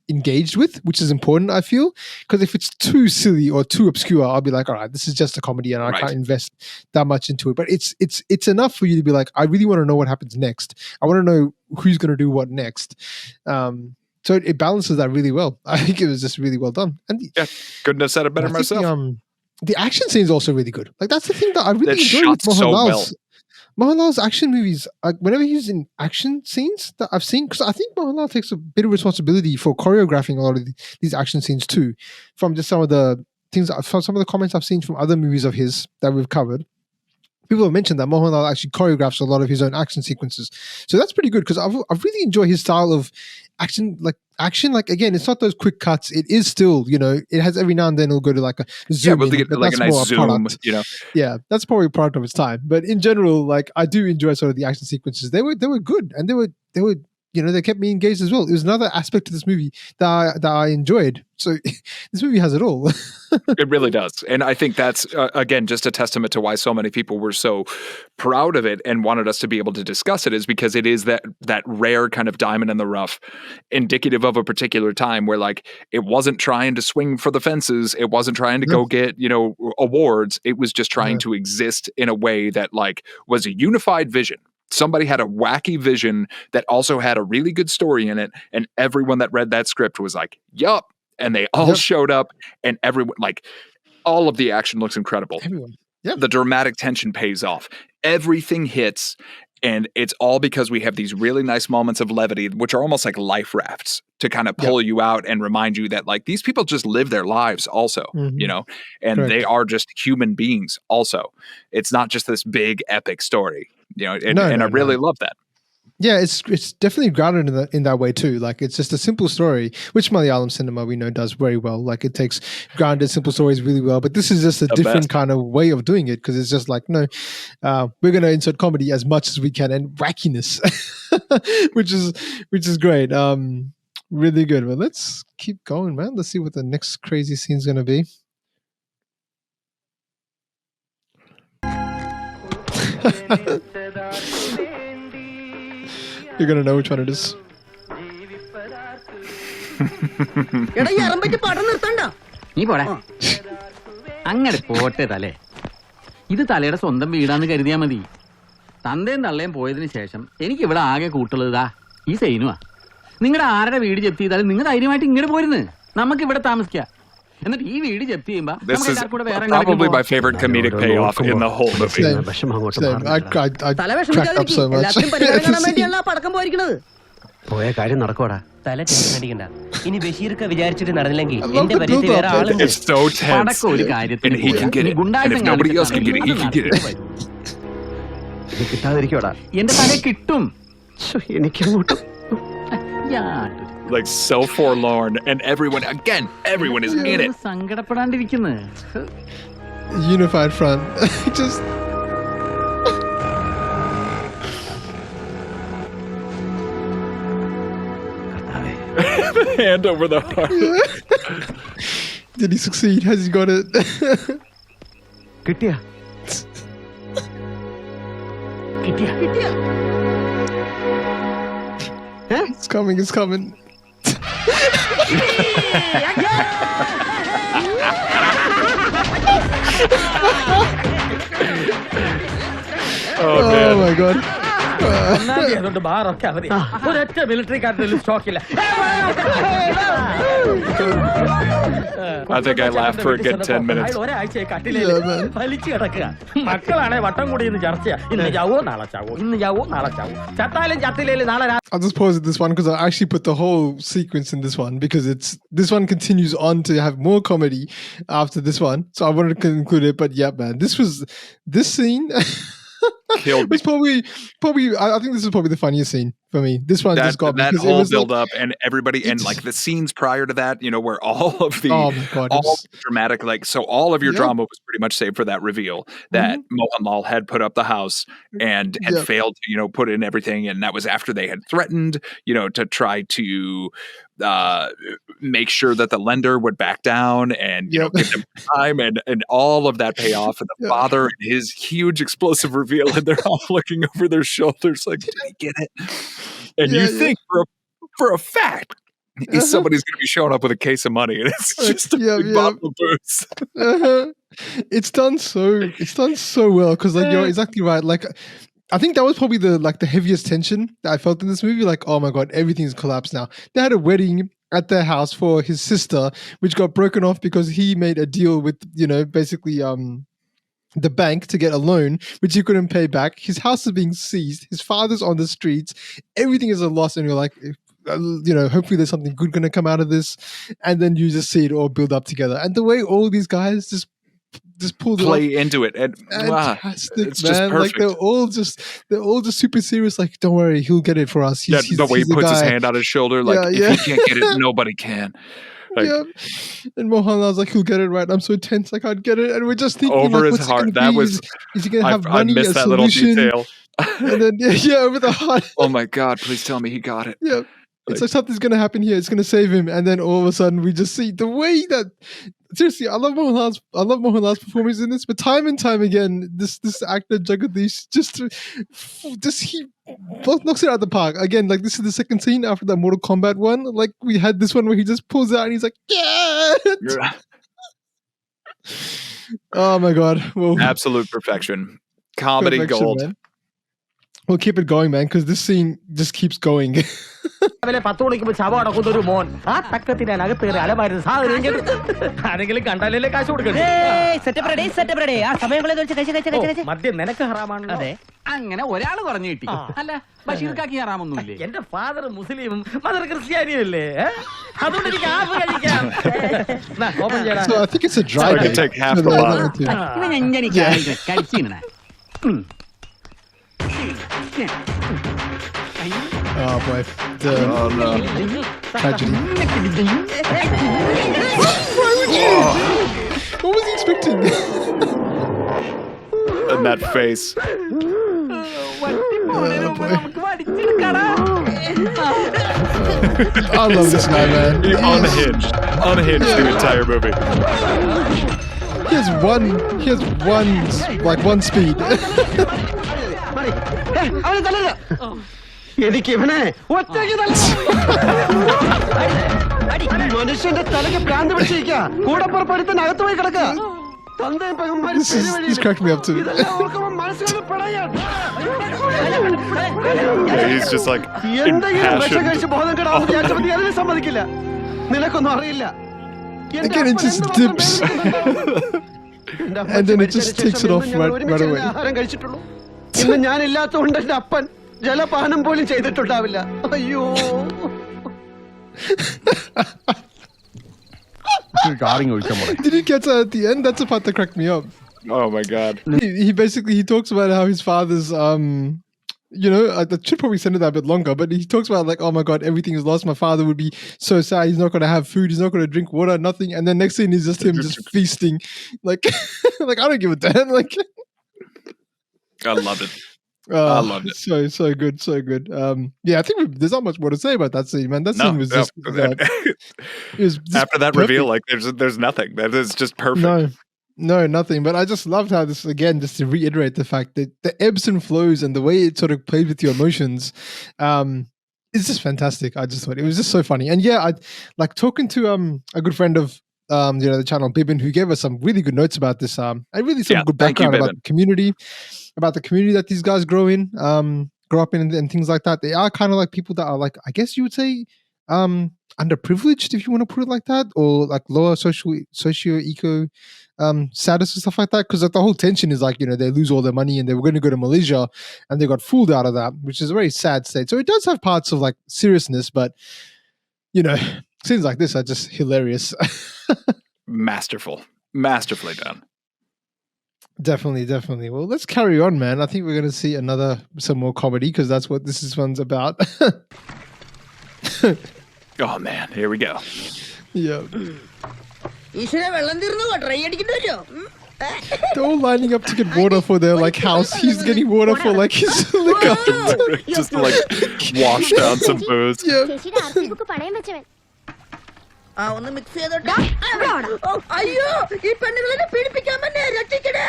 engaged with, which is important, I feel, because if it's too silly or too obscure, I'll be like, all right, this is just a comedy and I can't invest that much into it. But it's enough for you to be like, I really want to know what happens next. I want to know who's going to do what next. So it balances that really well. I think it was just really well done. And couldn't have said it better myself. The action scene is also really good. Like that's the thing that I really enjoy with Mohanlal's. So well. Mohanlal's action movies, whenever he's in action scenes that I've seen, because I think Mohanlal takes a bit of responsibility for choreographing a lot of these action scenes too, from just some of the things, from some of the comments I've seen from other movies of his that we've covered. People have mentioned that Mohanlal actually choreographs a lot of his own action sequences. So that's pretty good because I've really enjoyed his style of action. Like again, it's not those quick cuts. It is still, it has every now and then it'll go to like a zoom. Yeah, but like a nice zoom, Yeah, that's probably a product of its time. But in general, like I do enjoy sort of the action sequences. They were good, and they were they kept me engaged as well. It was another aspect of this movie that I enjoyed. So this movie has it all. It really does. And I think that's, again, just a testament to why so many people were so proud of it and wanted us to be able to discuss it, is because it is that rare kind of diamond in the rough, indicative of a particular time where like it wasn't trying to swing for the fences. It wasn't trying to go get, awards. It was just trying to exist in a way that like was a unified vision. Somebody had a wacky vision that also had a really good story in it. And everyone that read that script was like, yup. And they all showed up, and everyone, like, all of the action looks incredible. Everyone. Yep. The dramatic tension pays off. Everything hits, and it's all because we have these really nice moments of levity, which are almost like life rafts to kind of pull you out and remind you that, like, these people just live their lives also, and they are just human beings also. It's not just this big epic story, and I really love that. Yeah, it's definitely grounded in that way too. Like it's just a simple story, which Malayalam cinema we know does very well. Like it takes grounded, simple stories really well. But this is just a different kind of way of doing it, because it's just like, no, we're going to insert comedy as much as we can and wackiness, which is great. Really good. But let's keep going, man. Let's see what the next crazy scene is going to be. You're gonna know which one it is. നീ പോടാ അങ്ങനെ പോട്ടെ തലേ. ഇത് തലയുടെ സ്വന്തം വീടാന്ന് കരുതിയാ മതി. തന്തയും തള്ളയും പോയതിനു ശേഷം എനിക്ക് ഇവിടെ ആകെ കൂട്ടുള്ളതാ ഈ സൈനുവാ. നിങ്ങളുടെ ആരുടെ വീട് ജപ്തി ചെയ്താലും നിങ്ങൾ ധൈര്യമായിട്ട് ഇങ്ങോട്ട് പോരുന്ന്. നമുക്ക് ഇവിടെ താമസിക്കാം. എന്നിട്ട് ഈ വീട് ജപ്തി ചെയ്യുമ്പോ probably my favorite comedic payoff in the whole movie. തല വിഷമിക്കാതിരിക്കും. എല്ലാത്തിനും പരിഹാരം കാണാൻ വേണ്ടിയല്ല പടക്കം പോയിരിക്കണത്. പോയ കാര്യം നടക്കോടാ. തല ടെൻഷൻ അടിക്കണ്ട. ഇനി ബഷീർക്ക് വിചാരിച്ചിട്ട് നടന്നില്ലെങ്കിൽ എന്റെ പരിധി വേറെ ആളുണ്ട്. It's so tense. പടക്കം ഒരു കാര്യത്തിന് And he can get it. And if nobody else can get it, he can get it. ഇത് കിട്ടാതിരിക്കോടാ. എന്റെ തല കിട്ടും. എനിക്കങ്ങോട്ടും like so forlorn, and everyone is in it. സങ്കടപ്പെടാണ്ടിരിക്കുന്നു. Unified front. Just the hand over the heart. Did he succeed? Has he got it? കിട്ടിയാ It's coming. Oh my god. I think I laughed for a good 10 minutes. I'll just pause at this one because I actually put the whole sequence in this one, because this one continues on to have more comedy after this one. So I wanted to include it, but yeah, man, this scene Killed me. It's probably. I think this is probably the funniest scene for me. This one just got me that because it whole was build like, up and everybody and like the scenes prior to that, where all of the oh my god, all the dramatic, like, so all of your Yep. drama was pretty much saved for that reveal that Mohanlal had put up the house and had Yep. failed to put in everything, and that was after they had threatened to try to make sure that the lender would back down and Yep. give them time, and all of that payoff, and the Yep. father and his huge explosive reveal, and they're all looking over their shoulders like, did he get it? And Yeah, you yeah. think for a fact somebody's going to be showing up with a case of money, and it's just a Yep, big yep. bottle of booze. Uh-huh. It's done so well because like you're exactly right. Like I think that was probably the heaviest tension that I felt in this movie. Like, oh my god, everything's collapsed now. They had a wedding at their house for his sister, which got broken off because he made a deal with basically the bank to get a loan, which he couldn't pay back. His house is being seized. His father's on the streets. Everything is a loss, and you're like, hopefully there's something good going to come out of this. And then you just see it all build up together. And the way all these guys just pulled Play it off, into it, and fantastic, it's man. just Like perfect. they're all just super serious. Like, don't worry, he'll get it for us. The way he he's the puts his guy. hand on his shoulder, like, Yeah, if he can't get it, nobody can. Like, Yeah, and Mohanlal's like, he'll get it right. I'm so tense, I can't get it. And we're just thinking, over like, his what's heart. it gonna That be? was Is he gonna have I money, missed a that little solution? detail. And then over the heart. Oh my god! Please tell me he got it. Yeah. It's like something's gonna happen here. It's gonna save him, and then all of a sudden we just see the way that. Seriously, I love Mohanlal's performance in this, but time and time again, this actor Jagathy just he knocks it out of the park again. Like, this is the second scene after that Mortal Kombat one. Like, we had this one where he just pulls out and he's like, yeah. Oh my god! Well, Absolute perfection, comedy perfection, gold. man. We'll keep it going, man, because this scene just keeps going. രാവിലെ 10 മണിക്ക് ശവം അടക്കുന്ന ഒരു മോൻ ആ തക്കത്തിനകത്ത് കയറി അലമാരുന്ന സാഹചര്യം കേട്ട് ആരെങ്കിലും കണ്ടാലല്ലേ കാശ് കൊടുക്കണ്ടേ ആ സമയം കളയാതെ മദ്യം നിനക്ക് ഹറാമാണല്ലോ. അതെ അങ്ങനെ ഒരാൾ പറഞ്ഞു കിട്ടി. അല്ല, ബഷീർക്കാക്കി ഹറാമൊന്നുമില്ലേ? എന്റെ ഫാദർ മുസ്ലിമും മദർ ക്രിസ്ത്യാനിയും അല്ലേ? അതുകൊണ്ട് എനിക്ക് ഹാഫ് കഴിക്കാം. എന്നാ, ഓപ്പൺ ചെയ്യടാ. So I think it's a dry So I can bait. take half No, the no, bottle. no, too. ഇവൻ എങ്ങനെ കഴിച്ചിങ്ങനെ? Oh boy, the Oh no! tragedy. What was he expecting? And that face. Oh boy. I love this guy, man. He unhinged the entire movie. He has one speed. എനിക്ക് ഇവനെ ഒറ്റയ്ക്ക് മനുഷ്യന്റെ തലക്ക് ഭ്രാന്ത് പിടിച്ചിരിക്ക. കൂടെ പുറപ്പെടുത്തൻ അകത്ത് പോയി കിടക്ക. This cracked me up too. He's just like എന്തെങ്കിലും വിഷം impassioned. കഴിച്ച് ബോധം കെടാൻ വിചാരിച്ചാൽ മതി, അതിനെ സമ്മതിക്കില്ല. നിനക്കൊന്നും അറിയില്ല. Again, it just dips. And then it just takes it off right away. ആഹാരം കഴിച്ചിട്ടുള്ളൂ. ഇന്ന് ഞാൻ ഇല്ലാത്തതുകൊണ്ട് എന്റെ അപ്പൻ ജലപാനം പോലും ചെയ്തിട്ടുണ്ടാവില്ല. അയ്യോ. Did you get that at the end? That's the part that cracked me up. Oh my god! He basically talks about how his father's I should probably send it that a bit longer, but he talks about like, oh my god, everything is lost. My father would be so sad. He's not going to have food. He's not going to drink water, nothing. And then next thing is just him just feasting, like, like, I don't give a damn. Like, I loved it. I loved it. So good, so good. Yeah, I think there's not much more to say about that scene, man. That scene was just it was just After that perfect. reveal, like there's nothing. That is just perfect. No, nothing. But I just loved how this, again, just to reiterate the fact that the ebbs and flows and the way it sort of played with your emotions, it's just fantastic. I just thought it was just so funny. And yeah, I like talking to a good friend of the channel, Bibbin, who gave us some really good notes about this. And really some good thank you, background about Bibbin. the community that these guys grow up in, and things like that. They are kind of like people that are like, I guess you would say, underprivileged, if you want to put it like that, or like lower socio-eco status and stuff like that. Because like, the whole tension is like, they lose all their money and they were going to go to Malaysia and they got fooled out of that, which is a very sad state. So it does have parts of like seriousness, but scenes like this are just hilarious. Masterfully done. Definitely. Well, let's carry on, man. I think we're gonna see some more comedy because that's what one's about. Oh man, here we go. Yeah. They're all lining up to get water for their house. He's getting water for his liquor. Just to wash down some booze. Yeah. ഒന്ന് mix ചെയ്തോട്ടെ അയ്യോ ഈ പെണ്ണുകളെ പീഡിപ്പിക്കാൻ തന്നെ രക്ഷിക്കണേ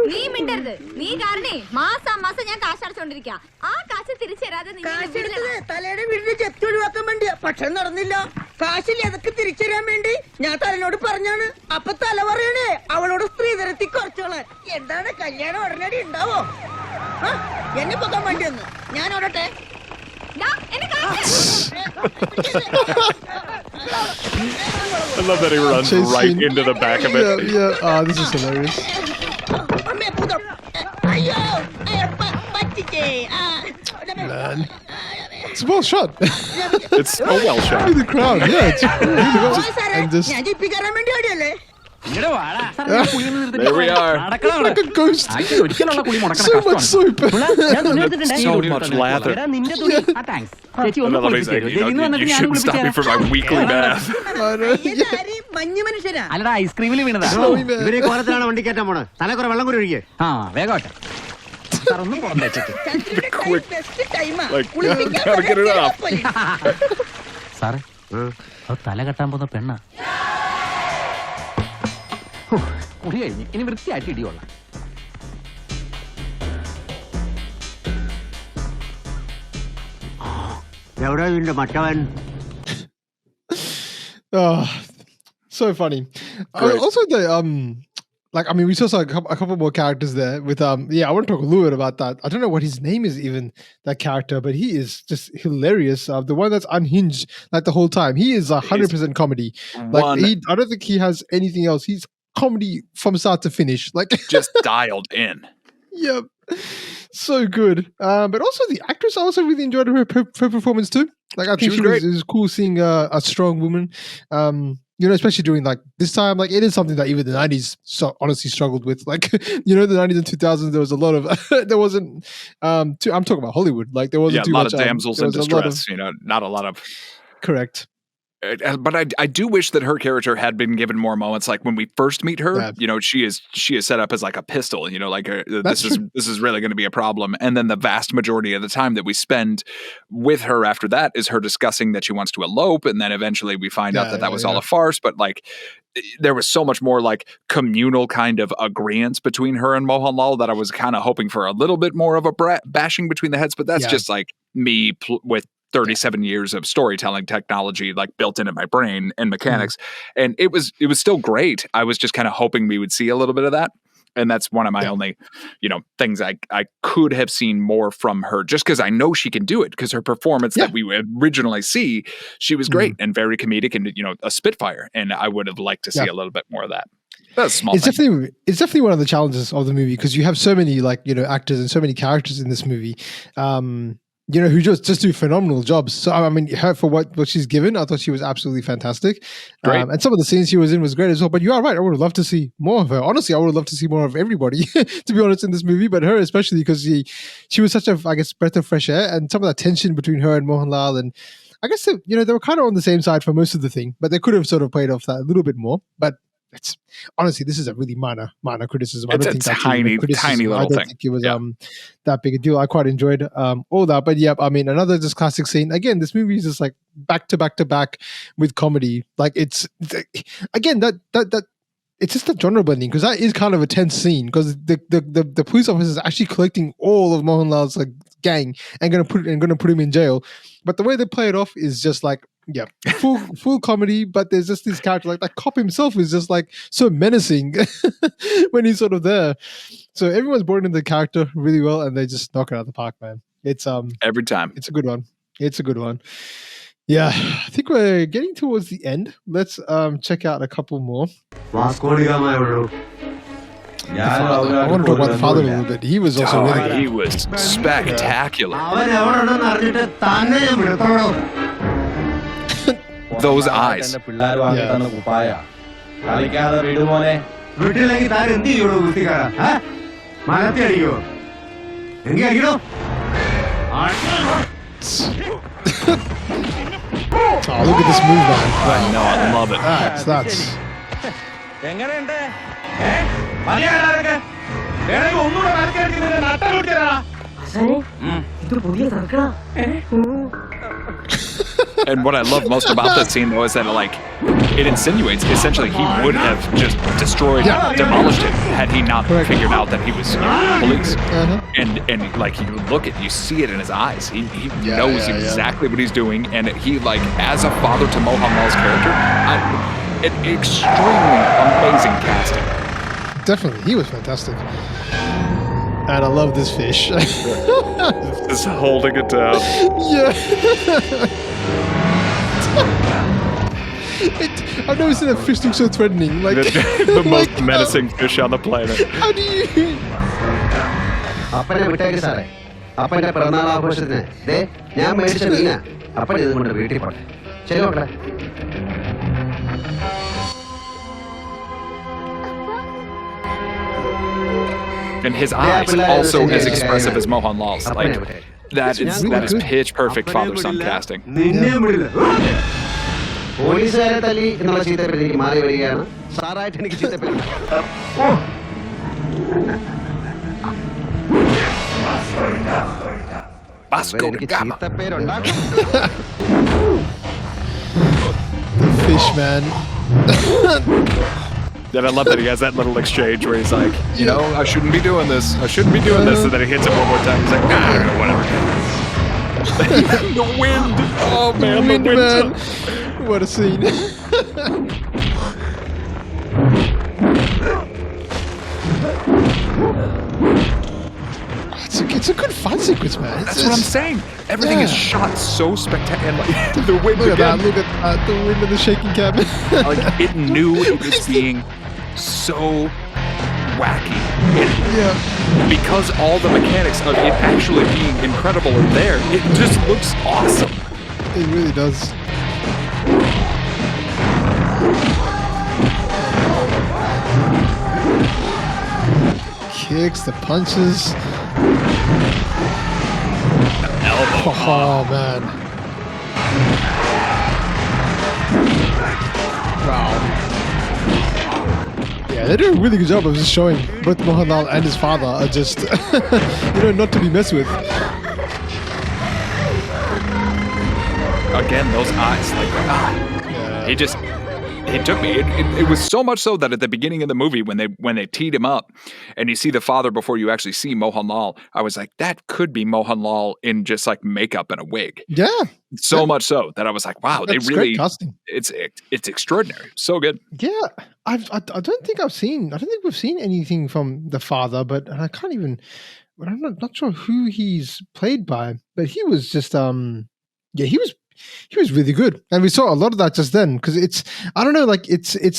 നീ മിണ്ടരുത് നീ കാരണേ മാസം ഞാൻ കാശ് അടച്ചോണ്ടിരിക്കുക ആ കാശ് തിരിച്ചു തരാതെ തലയുടെ വീടിന് ചെത്തി ഒഴിവാക്കാൻ വേണ്ടിയാ പക്ഷെ നടന്നില്ല കാശിൽ എതൊക്കെ തിരിച്ചു തരാൻ വേണ്ടി ഞാൻ തലനോട് പറഞ്ഞാണ് അപ്പൊ തല പറയണേ അവളോട് സ്ത്രീധനത്തിൽ കുറച്ചോളാൻ എന്താണ് കല്യാണം ഉടനടി ഉണ്ടാവോ എന്നെ പൊക്കാൻ വേണ്ടി വന്ന് ഞാൻ ഓടട്ടെ I love that he runs right into the back of it. Yeah. This is hilarious. Man. It's well shot. It's so well shot. Look at the crowd. Yeah, it's really well. And just... There we are. Like a ghost. So much soap. So much lather. You shouldn't stop me for my weekly bath. അല്ലടാ ഐസ്ക്രീമിൽ വീണതാ ഇവരെ കോലത്തിലാണ് വണ്ടി കയറ്റാൻ പോണത് തലക്കുറ വെള്ളം കൂടി ഒഴിക്കേ വേഗോട്ടെ ഒന്ന് Gotta get it off. സാറേ തല കെട്ടാൻ പോകുന്ന പെണ്ണ കുടി കഴിഞ്ഞ് ഇനി വൃത്തിയായിട്ട് ഇടിയോളാം എവിടെ വീണ്ടും മറ്റവൻ So funny. Also the we saw a couple more characters there with I want to talk a little bit about that. I don't know what his name is even, that character, but he is just hilarious. The one that's unhinged the whole time. He is 100% comedy. I don't think he has anything else. He's comedy from start to finish. Just dialed in. Yep. So good. But also the actress, I also really enjoyed her performance too. I think it was cool seeing a strong woman. Especially during this time, it is something that even the 90s honestly struggled with. The 90s and 2000s, there was a lot of, there wasn't, I'm talking about Hollywood. There wasn't too much. A lot of damsels in distress, not a lot of. Correct. But I do wish that her character had been given more moments. Like when we first meet her, she is set up as a pistol. This is really going to be a problem. And then the vast majority of the time that we spend with her after that is her discussing that she wants to elope, and then eventually we find out that was all a farce. But there was so much more communal kind of agreement between her and Mohanlal that I was kind of hoping for a little bit more of a bashing between the heads. But that's just me with 37 years of storytelling technology built into my brain and mechanics. And it was still great. I was just kind of hoping we would see a little bit of that. And that's one of my only, things I could have seen more from her, just because I know she can do it, because her performance that we originally see, she was great and very comedic and, a spitfire. And I would have liked to see a little bit more of that. That's small. It's definitely one of the challenges of the movie, because you have so many actors and so many characters in this movie. Who just do phenomenal jobs. So, her for what she's given, I thought she was absolutely fantastic. And some of the scenes she was in was great as well. But you are right. I would have loved to see more of her. Honestly, I would have loved to see more of everybody, to be honest, in this movie. But her especially, because she was such a, breath of fresh air. And some of that tension between her and Mohanlal. And I guess, they were kind of on the same side for most of the thing. But they could have sort of played off that a little bit more. But honestly, this is a really minor criticism. It's a tiny little thing. I don't think it was that big a deal. I quite enjoyed all that. But another just classic scene. Again, this movie is just back to back with comedy. It's again that it's just a genre blending, because that is kind of a tense scene, because the police officer is actually collecting all of Mohanlal's gang and gonna put him in jail. But the way they play it off is just full comedy. But there's just this character, that cop himself is just so menacing when he's sort of there. So everyone's brought into the character really well, and they just knock it out of the park, man. It's every time. It's a good one. Yeah, I think we're getting towards the end. Let's check out a couple more. I want to talk about the father a little bit. He was also really good. He was spectacular. Those eyes. വീട്ടിലെങ്കിൽ താൻ എന്ത് ചെയ്യോളൂ വൃത്തിക്കാരാ? മലത്തി അടിക്കോ? എങ്കിൽ അടിക്കണോ? Oh, look at this move, man. I know, I love it. That's. എങ്ങനെയുണ്ട്? മലയാളൊക്കെ വേണമെങ്കിൽ ഒന്നുകൂടെ മലക്കടിക്കുന്നതിന്റെ നട്ടം കുടിച്ചതാ. ഇത് പുതിയ സർക്കാർ. And what I love most about that scene, though, is that like it insinuates essentially he would have just destroyed, demolished it had he not figured out that he was police. And like you look at, you see it in his eyes. He knows exactly what he's doing, and he like as a father to Mohanlal's character, extremely amazing casting. Definitely, he was fantastic. And I love this fish. Just holding it down. Yeah. I've never seen a fish look so threatening. Like the most menacing fish on the planet. How do you? അപ്പനെ വിട്ടേക്ക് സാറേ. അപ്പന്റെ പിറന്നാൾ ആഘോഷത്തിന് ഞാൻ മേടിച്ച മീന അപ്പൻ ഇത് കൊണ്ട് വീട്ടിൽ പോട്ടെ. ശരി മക്കളെ. And his eyes also as expressive as Mohanlal's. Like that is pitch perfect father-son casting. പോലീസുകാരെ തല്ലി എന്നുള്ള ചീത്തപ്പേര് എനിക്ക് മാറി വരികയാണ്. സാറായിട്ട് എനിക്ക് ചീത്തപ്പേര്. എനിക്ക് ചീത്തപ്പേരുണ്ടാക്കും. Fish, man. And I love that he has that little exchange where he's like, you know, I shouldn't be doing this. I shouldn't be doing this. And then he hits it one more time. He's like, whatever. The wind. Oh, man. The wind, man. What a scene. It's a good fight sequence, man. That's what I'm saying. Everything is shot so spectacular. Like, the wind look again. Look at that. The wind in the shaking cabin. Like, it knew it was being so wacky. And because all the mechanics of it actually being incredible are there, it just looks awesome. It really does. Kicks, the punches. Elbow. Oh, man. Wow. Yeah, they did a really good job of just showing both Mohanlal and his father are just, not to be messed with. Again, those eyes, like, he took me. It was so much so that at the beginning of the movie, when they teed him up, and you see the father before you actually see Mohanlal, I was like, that could be Mohanlal in just like makeup and a wig. Yeah. So much so that I was like, wow, they really. Great casting. It's extraordinary. So good. Yeah, I don't think we've seen anything from the father, but I can't even. But I'm not sure who he's played by. But he was just he was really good, and we saw a lot of that just then because it's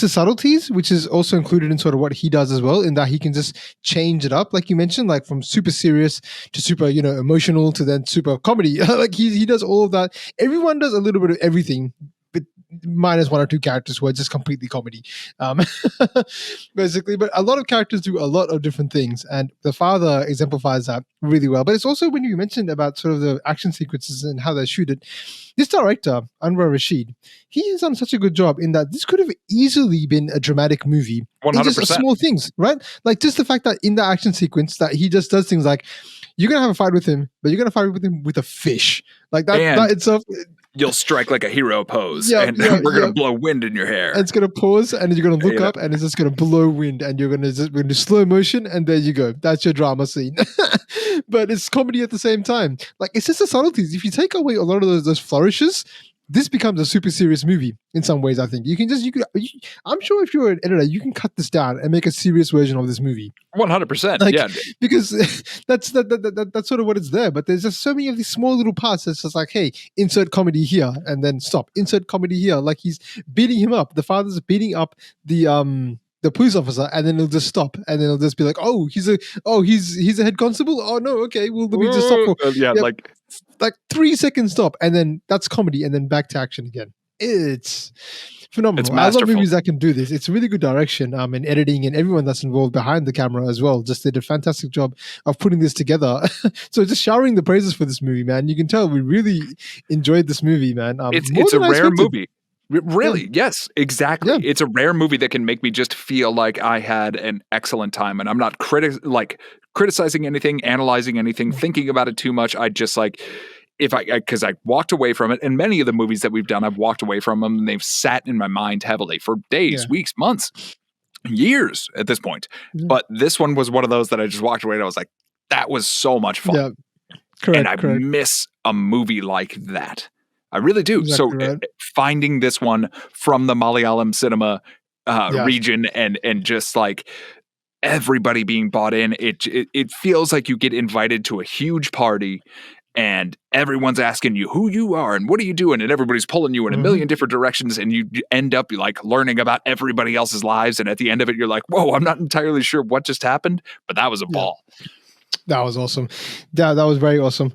the subtleties which is also included in sort of what he does as well, in that he can just change it up, like you mentioned, like from super serious to super emotional to then super comedy. Like he does all of that. Everyone does a little bit of everything, but minus one or two characters who are just completely comedy, basically. But a lot of characters do a lot of different things, and the father exemplifies that really well. But it's also when you mentioned about sort of the action sequences and how they shoot it. This director, Anwar Rasheed, he has done such a good job in that this could have easily been a dramatic movie. 100%. In just small things, right? Like just the fact that in the action sequence that he just does things like, you're going to have a fight with him, but you're going to fight with him with a fish. Like that itself. You'll strike like a hero pose, and we're going to blow wind in your hair. And it's going to pause, and you're going to look up, and it's just going to blow wind, and we're going to slow motion, and there you go. That's your drama scene. But it's comedy at the same time. Like, it's just the subtleties. If you take away a lot of those flourishes, this becomes a super serious movie in some ways. I think I'm sure if you're an editor, you can cut this down and make a serious version of this movie. 100%. Like, yeah, because that's sort of what it's there. But there's just so many of these small little parts. It's just like, hey, insert comedy here and then stop. Insert comedy here. Like he's beating him up. The father's beating up the police officer, and then he'll just stop, and then he'll just be like, he's a head constable. Oh no, okay, well let me just stop. Like 3 seconds stop, and then that's comedy, and then back to action again. It's phenomenal. It's I love masterful. movies that can do this. It's really good direction and editing, and everyone that's involved behind the camera as well just did a fantastic job of putting this together. So just showering the praises for this movie, man. You can tell we really enjoyed this movie, man. It's a rare movie. Really, Yeah. yes, exactly. Yeah. It's a rare movie that can make me just feel like I had an excellent time, and I'm not criticizing anything, analyzing anything, thinking about it too much. I just like because I walked away from it, and many of the movies that we've done, I've walked away from them, and they've sat in my mind heavily for days, Yeah. weeks, months, years at this point. Yeah. But this one was one of those that I just walked away and I was like, that was so much fun. Yeah. Correct. And I correct. miss a movie like that. I really do. Exactly So right. finding this one from the Malayalam cinema Yeah. region and just like everybody being bought in, it feels like you get invited to a huge party and everyone's asking you who you are and what are you doing, and everybody's pulling you in a million different directions, and you end up like learning about everybody else's lives, and at the end of it you're like, whoa, I'm not entirely sure what just happened, but that was a ball. That was awesome. That was very awesome.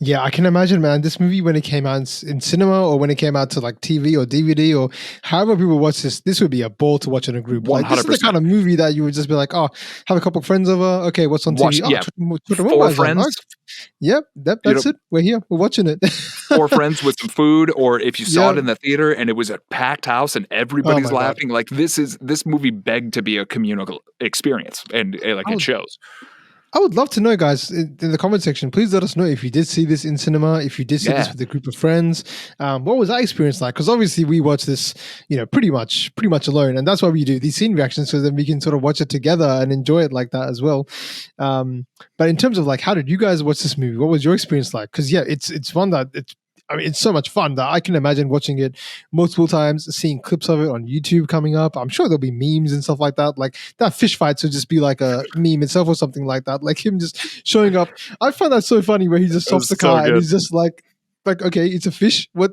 Yeah, I can imagine, man, this movie when it came out in cinema or when it came out to like TV or DVD or however people watch this would be a ball to watch in a group. Like, this is the 100%. kind of movie that you would just be like, oh, have a couple of friends over. Okay, what's on Watch- TV? yeah, Chotta Mumbai. four Like, friends. oh, yep, that's it. We're here. We're watching it. 4 friends with some food, or if you saw Yeah. it in the theater and it was a packed house and everybody's my God. laughing, like this movie begged to be a communal experience, and it shows. I would love to know, guys, in the comment section. Please let us know if you did see this in cinema, if you did see this Yeah. with a group of friends. What was that experience like? Because obviously we watch this, pretty much alone, and that's why we do these scene reactions, so then we can sort of watch it together and enjoy it like that as well. But in terms of like, how did you guys watch this movie? What was your experience like? Because yeah, it's one that it's so much fun that I can imagine watching it multiple times, seeing clips of it on YouTube coming up. I'm sure there'll be memes and stuff like that. Like that fish fight would just be like a meme itself or something like that. Like him just showing up. I find that so funny where he just stops the so car and good. he's just like, okay, it's a fish. What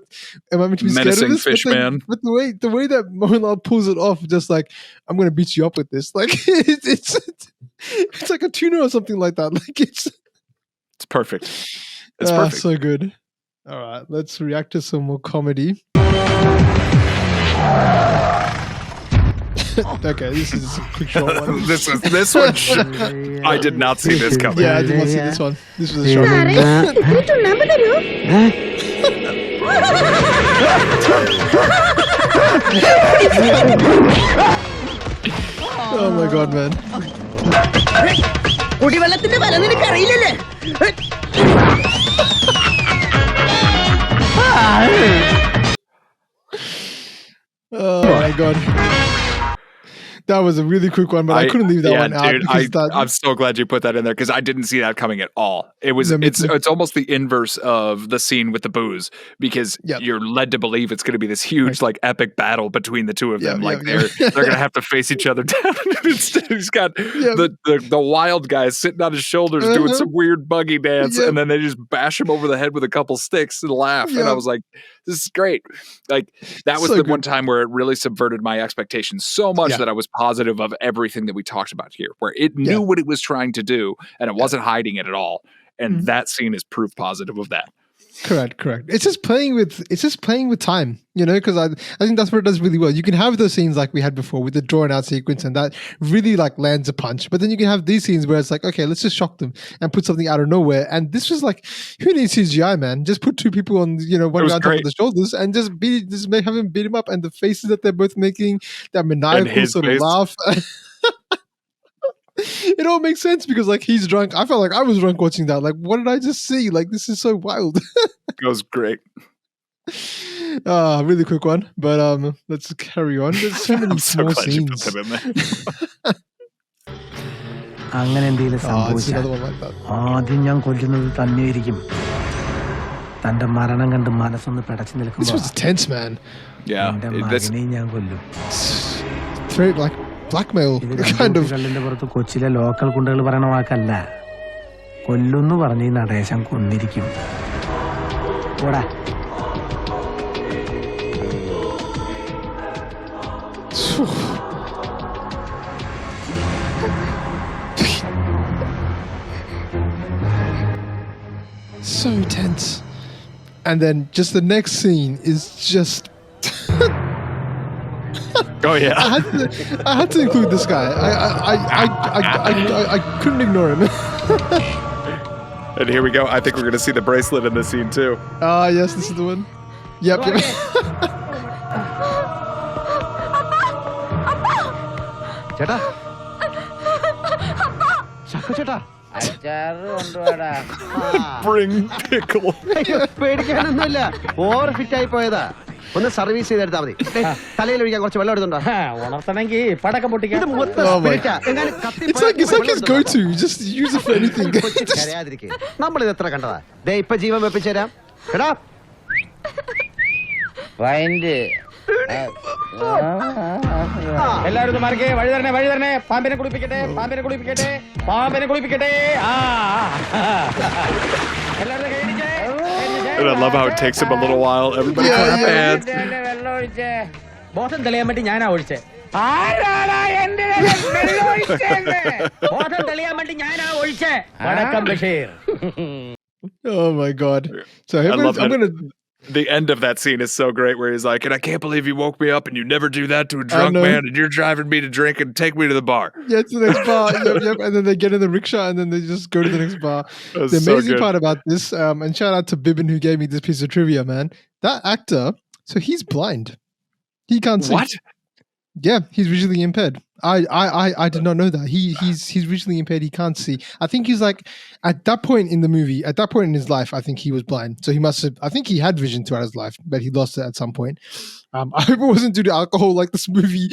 am I meant to be scared Menacing of this? fish man. But the way that Mohanlal pulls it off, just like I'm gonna beat you up with this. Like it's like a tuna or something like that. Like it's perfect. It's perfect. So good. All right, let's react to some more comedy. Okay, this is a quick short one. this one. I did not see this coming. Yeah, I did not see this one. This was a short one. Oh my god, man. കുടിവെള്ളത്തിന്റെ വില നിനക്ക് അറിയില്ലല്ലേ Oh my god. That was a really quick one, but I couldn't leave that one out. Dude, Because I'm so glad you put that in there because I didn't see that coming at all. It's almost the inverse of the scene with the booze because you're led to believe it's going to be this huge like epic battle between the two of them. They're going to have to face each other down. Instead, he's got the wild guy sitting on his shoulders doing some weird buggy dance, and then they just bash him over the head with a couple sticks and laugh. And I was like, this is great. Like that was one time where it really subverted my expectations so much that I was positive of everything that we talked about here, where it knew what it was trying to do and it wasn't hiding it at all. And that scene is proof positive of that. Correct. It's just playing with time, because I think that's what it does really well. You can have those scenes like we had before with the drawn out sequence and that really like lands a punch. But then you can have these scenes where it's like, okay, let's just shock them and put something out of nowhere. And this was like, who needs CGI, man? Just put two people on, one guy on top of the shoulders and just have him beat him up. And the faces that they're both making, that maniacal sort of laugh. It all makes sense because like he's drunk. I felt like I was drunk watching that. Like, what did I just see? Like, this is so wild. It was great. Really quick one, but let's carry on. There's so many small scenes. അങ്ങനെ എന്തെങ്കിലും It's സംഭവിച്ചാൽ another one like that. ആദ്യം ഞാൻ കൊല്ലുന്നത് തന്നെയായിരിക്കും. തന്റെ മരണം കണ്ട് മനസ്സൊന്ന് പിടച്ചു This നിൽക്കുമ്പോൾ was tense, man. Yeah, എന്റെ മകനെയും ഞാൻ കൊല്ലും. It's very like blackmail kind of. കല്ലിന്റെ പുറത്ത് കൊച്ചിയിലെ ലോക്കൽ കുണ്ടകൾ പറയണ വാക്കല്ല. കൊല്ലുന്ന് പറഞ്ഞ് ഈ നടേശം കൊന്നിരിക്കും. ഓടാ. So tense. And then just the next scene is just Oh yeah. I had to include this guy. I couldn't ignore him. And here we go. I think we're gonna see the bracelet in this scene too. Yes, this is the one. Yep. ചേട്ടാ ചക്കു ചേട്ടാ Bring pickle. പേടിക്കാനൊന്നുമില്ല over fit ആയി പോയതാ ഒന്ന് service ചെയ്തെടുത്താൽ മതി തലയിൽ ഒഴിക്കാൻ കുറച്ച് വെള്ളം എടുത്തുണ്ടോ ഉണർത്തണമെങ്കിൽ പടക്കം പൊട്ടിക്കാൻ Oh my. It's like his go-to. Just use it for anything. നമ്മൾ ഇത് എത്ര കണ്ടതാ ദേ ഇപ്പൊ ജീവൻ വെപ്പിച്ചു തരാം എടാ എല്ലാവരും മാർക്കേ വഴി തരണേ പാമ്പിനെ കുളിപ്പിക്കട്ടെ എല്ലാവരും കൈയടിച്ചേ And I love how it takes him a little while. Everybody clap hands. വെള്ളം ഒഴിച്ചേ ബോധം തെളിയാൻ വേണ്ടി ഞാനാ ഒഴിച്ചേ ആരാടാ എന്റെ വെള്ളം ഒഴിച്ചേന്ന് ബോധം തെളിയാൻ വേണ്ടി ഞാനാ ഒഴിച്ചേ വടക്കം Basheer Oh my god. So I love I'm gonna. The end of that scene is so great where he's like, and I can't believe you woke me up and you never do that to a drunk man and you're driving me to drink and take me to the bar. Yeah, to the next bar. Yep. And then they get in the rickshaw and then they just go to the next bar. That's The amazing so part about this, and shout out to Bibbin who gave me this piece of trivia, man. That actor, so he's blind. He can't see. What? Yeah, he's visually impaired. I did not know that. He's visually impaired. He can't see. I think he's like at that point in the movie, at that point in his life, I think he was blind. So he must have. I think he had vision throughout his life, but he lost it at some point. I hope it wasn't due to alcohol like this movie,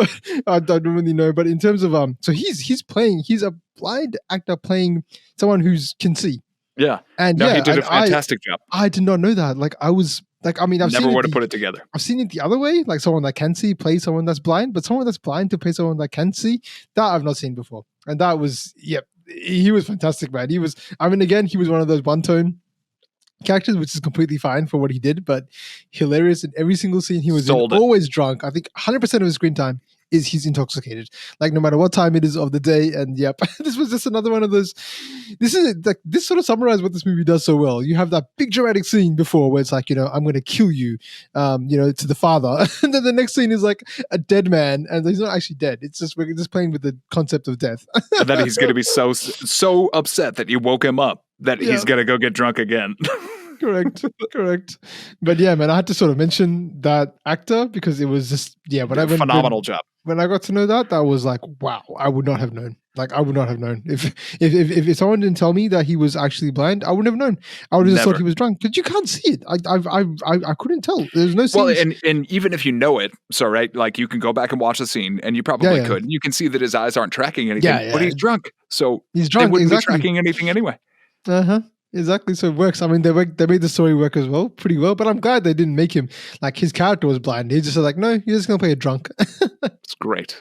but I don't really know. But in terms of so he's a blind actor playing someone who can see. Yeah. And no, yeah, he did a fantastic job. I did not know that. Like I was. Like, I mean, I've never seen would have put it together. I've seen it the other way, like someone that can see play someone that's blind, but someone that's blind to play someone that can see, that I've not seen before. And that was, he was fantastic, man. He was, I mean, again, he was one of those one-tone characters, which is completely fine for what he did, but hilarious in every single scene he was Sold in. it. Always drunk. I think 100% of his screen time is he's intoxicated. Like no matter what time it is of the day. And yep, this was just another one of those. This is like this sort of summarized what this movie does so well. You have that big dramatic scene before where it's like, you know, I'm going to kill you, you know, to the father, and then the next scene is like a dead man, and he's not actually dead. It's just we're just playing with the concept of death. And then he's going to be so upset that you woke him up that he's going to go get drunk again. Correct. But yeah, man, I had to sort of mention that actor because it was just phenomenal job. When I got to know that was like, wow, I would not have known. Like I would not have known if someone didn't tell me that he was actually blind. I wouldn't have known. I would have just thought he was drunk because you can't see it. I couldn't tell. There's no scene. Well, and even if you know it, so right, like you can go back and watch the scene, and you probably could. And you can see that his eyes aren't tracking anything, but he's drunk, so he's drunk. They wouldn't be tracking anything anyway. Exactly. So it works. I mean, they made the story work as well, pretty well. But I'm glad they didn't make him like his character was blind. He just said like, no, you're just gonna play a drunk. It's great.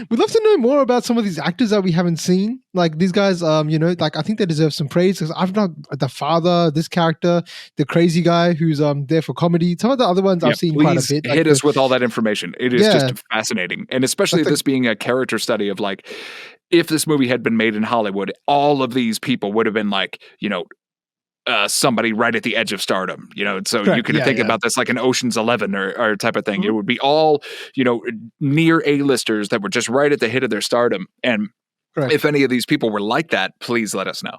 We'd love to know more about some of these actors that we haven't seen. Like these guys, you know, like I think they deserve some praise because I've not the father, this character, the crazy guy who's there for comedy. Some of the other ones I've seen quite a bit. Hit us with all that information. It is just fascinating, and especially this being a character study of like, if this movie had been made in Hollywood, all of these people would have been like, you know, somebody right at the edge of stardom, you know, so you could think about this like an Ocean's 11 or type of thing. Mm-hmm. It would be all, you know, near A-listers that were just right at the hit of their stardom. And if any of these people were like that, please let us know.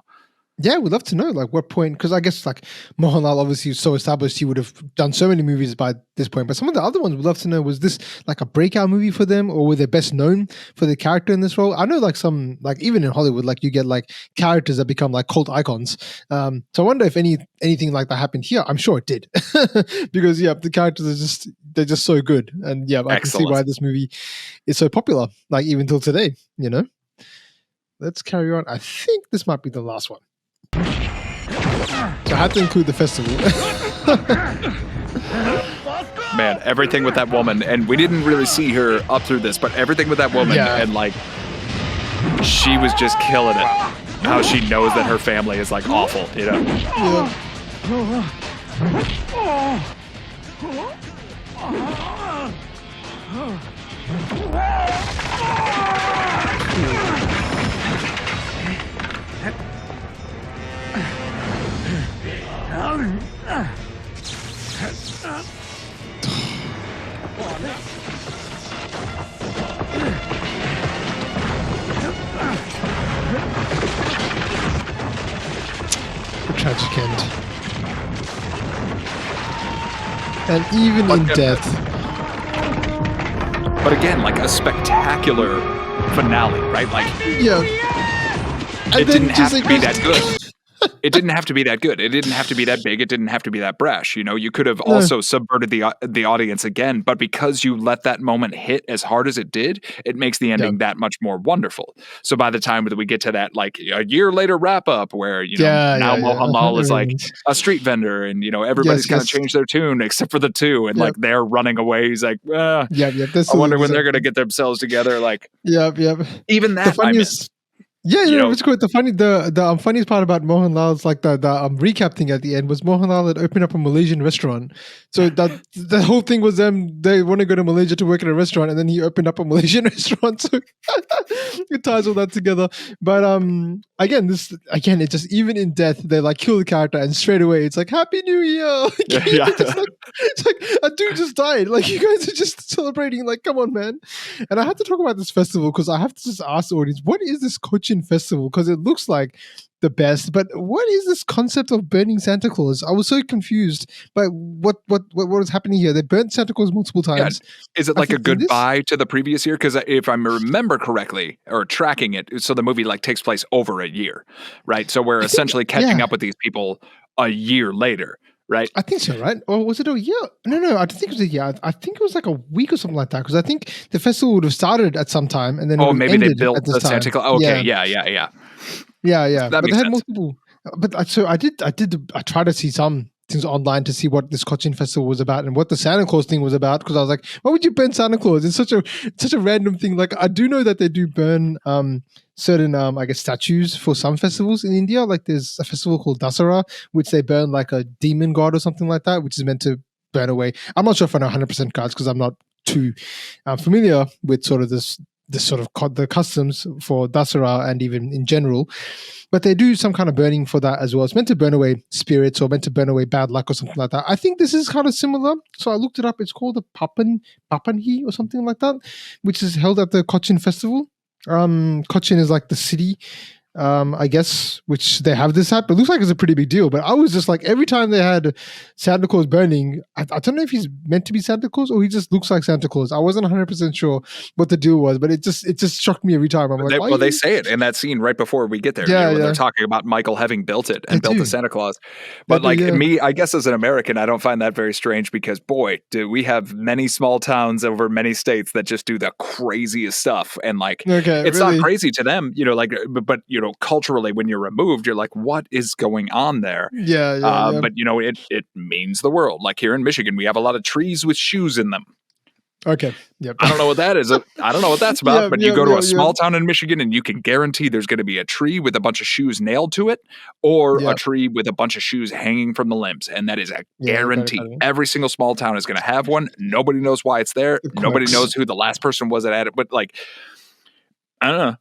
Yeah, we'd love to know, like, what point, because I guess, like, Mohanlal obviously is so established, he would have done so many movies by this point, but some of the other ones we'd love to know, was this, like, a breakout movie for them, or were they best known for the character in this role? I know, like, some, like, even in Hollywood, like, you get, like, characters that become, like, cult icons. So I wonder if anything like that happened here. I'm sure it did. Because, the characters are just, they're just so good. And, I can see why this movie is so popular, like, even till today, you know? Let's carry on. I think this might be the last one. So I had to include the festival. Man, everything with that woman, and we didn't really see her up through this, but everything with that woman, and like, she was just killing it. How she knows that her family is like awful, you know? A tragic end. And even in death. But again, like a spectacular finale, right? Like, Yeah. it didn't have to be that good. It didn't have to be that good. It didn't have to be that big. It didn't have to be that brash. You know, you could have also subverted the audience again, but because you let that moment hit as hard as it did, it makes the ending that much more wonderful. So by the time that we get to that, like a year later wrap up where, you know, now Mohanlal is like a street vendor and, you know, everybody's kind of changed their tune except for the two. And like they're running away. He's like, I wonder when they're going to get themselves together. Like, even that I missed. Yeah, you know, it's good. The funniest part about Mohanlal's like the recap thing at the end was Mohanlal had opened up a Malaysian restaurant. So that the whole thing was they want to go to Malaysia to work at a restaurant, and then he opened up a Malaysian restaurant. So it ties all that together. But again, it just even in death they like kill the character, and straight away it's like Happy New Year. It's like a dude just died. Like you guys are just celebrating. Like come on, man. And I had to talk about this festival because I have to just ask the audience, what is this Cochin Festival? Because it looks like the best, but what is this concept of burning Santa Claus? I was so confused by what was happening here. They burnt Santa Claus multiple times. Yeah. Is it like a goodbye to the previous year? Because if I remember correctly, or tracking it, so the movie like takes place over a year, right? So we're essentially catching up with these people a year later. Right? I think so, right? Or was it a year? No, I don't think it was a year. I think it was like a week or something like that. Because I think the festival would have started at some time and then maybe they built the Santa Claus. Okay, yeah. That but they had multiple. But I tried to see some things online to see what this Cochin Festival was about and what the Santa Claus thing was about. Because I was like, why would you burn Santa Claus? It's such a random thing. Like I do know that they do burn certain I guess statues for some festivals in India. Like there's a festival called Dasara, which they burn like a demon god or something like that, which is meant to burn away. I'm not sure if I know 100% cards because I'm not too familiar with sort of this sort of the customs for Dasara and even in general. But they do some kind of burning for that as well. It's meant to burn away spirits or meant to burn away bad luck or something like that. I think this is kind of similar. So I looked it up. It's called the Papanhi or something like that, which is held at the Cochin Festival. Cochin is like the city, I guess, which they have this at, but it looks like it's a pretty big deal. But I was just like, every time they had Santa Claus burning, I don't know if he's meant to be Santa Claus or he just looks like Santa Claus. I wasn't 100% sure what the deal was, but it just struck me every time. I'm like, they say it in that scene right before we get there. When they're talking about Michael having built it and built the Santa Claus. But me, I guess as an American, I don't find that very strange because boy, do we have many small towns over many states that just do the craziest stuff. And like, it's not crazy to them, you know, like, but you know, culturally when you're removed you're like what is going on there but you know it means the world. Like here in Michigan we have a lot of trees with shoes in them. I don't know what that is. I don't know what that's about, but you go to a small town in Michigan and you can guarantee there's going to be a tree with a bunch of shoes nailed to it or a tree with a bunch of shoes hanging from the limbs, and that is a guarantee. Every single small town is going to have one. Nobody knows why it's there. Nobody knows who the last person was at it, but like I don't know.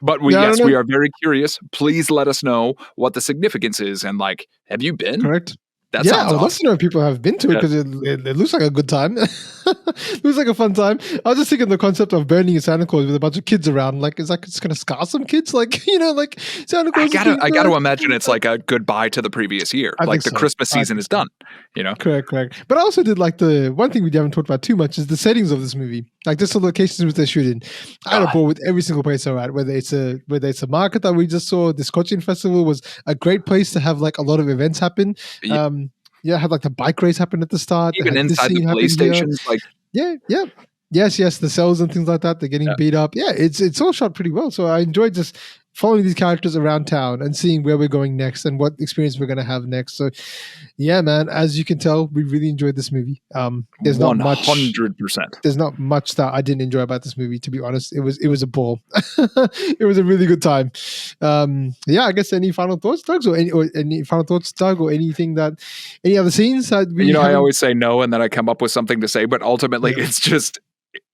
But we are very curious. Please let us know what the significance is and like, have you been? Correct. That sounds I would love to know if people have been to it because it looks like a good time. It looks like a fun time. I was just thinking the concept of burning a Santa Claus with a bunch of kids around. Like, it's going to scar some kids. Like, you know, like Santa Claus. I got to imagine it's like a goodbye to the previous year. Like the Christmas season is done. You know, correct. But I also did like the one thing we haven't talked about too much is the settings of this movie. Like just the locations which they shoot in. I had a ball with every single place they're at. Whether it's a market that we just saw. This Cochin Festival was a great place to have like a lot of events happen. Had like the bike race happen at the start. Even inside the police stations, like yes, the cells and things like that. They're getting beat up. Yeah, it's all shot pretty well. So I enjoyed just following these characters around town and seeing where we're going next and what experience we're going to have next. So yeah, man, as you can tell, we really enjoyed this movie. There's not 100%. There's not much that I didn't enjoy about this movie, to be honest. It was a ball. It was a really good time. I guess any final thoughts, Doug, or any final thoughts, Doug, or anything any other scenes that we I always say no and then I come up with something to say, but ultimately it's just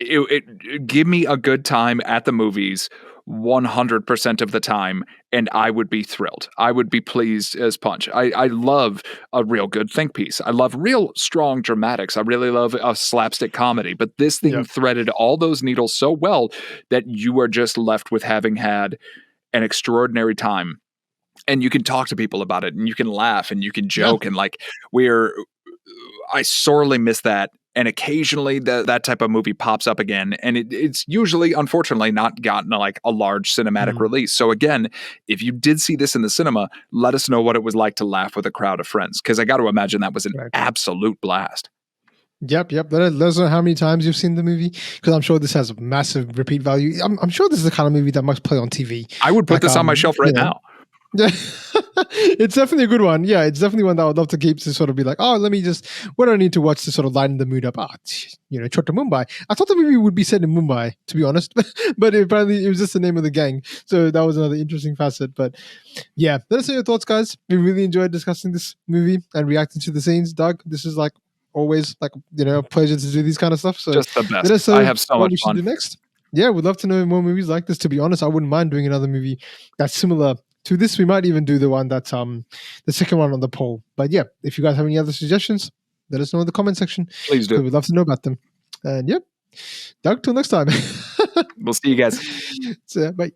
it give me a good time at the movies 100% of the time, and I would be thrilled. I would be pleased as punch. I love a real good think piece. I love real strong dramatics. I really love a slapstick comedy. But this thing threaded all those needles so well that you are just left with having had an extraordinary time. And you can talk to people about it, and you can laugh, and you can joke, and like I sorely miss that. And occasionally that type of movie pops up again. And it's usually, unfortunately, not gotten like a large cinematic release. So again, if you did see this in the cinema, let us know what it was like to laugh with a crowd of friends. Because I got to imagine that was an absolute blast. Yep. Let us know how many times you've seen the movie, because I'm sure this has a massive repeat value. I'm sure this is the kind of movie that must play on TV. I would put this on my shelf right now. Yeah, it's definitely a good one. Yeah, it's definitely one that I would love to keep to sort of be like, oh, let me just, what do I need to watch to sort of lighten the mood up? Chotta Mumbai. I thought the movie would be set in Mumbai, to be honest, but apparently it was just the name of the gang. So that was another interesting facet. But yeah, let us know your thoughts, guys. We really enjoyed discussing this movie and reacting to the scenes. Doug, this is like always like, a pleasure to do these kind of stuff. So just the best. Let us know I have so what much we should fun. do next. Yeah, we'd love to know more movies like this. To be honest, I wouldn't mind doing another movie that's similar to this. We might even do the one that's the second one on the poll. But yeah, if you guys have any other suggestions, let us know in the comment section. Please do. We'd love to know about them. And yep, Doug, till next time. We'll see you guys. So, bye.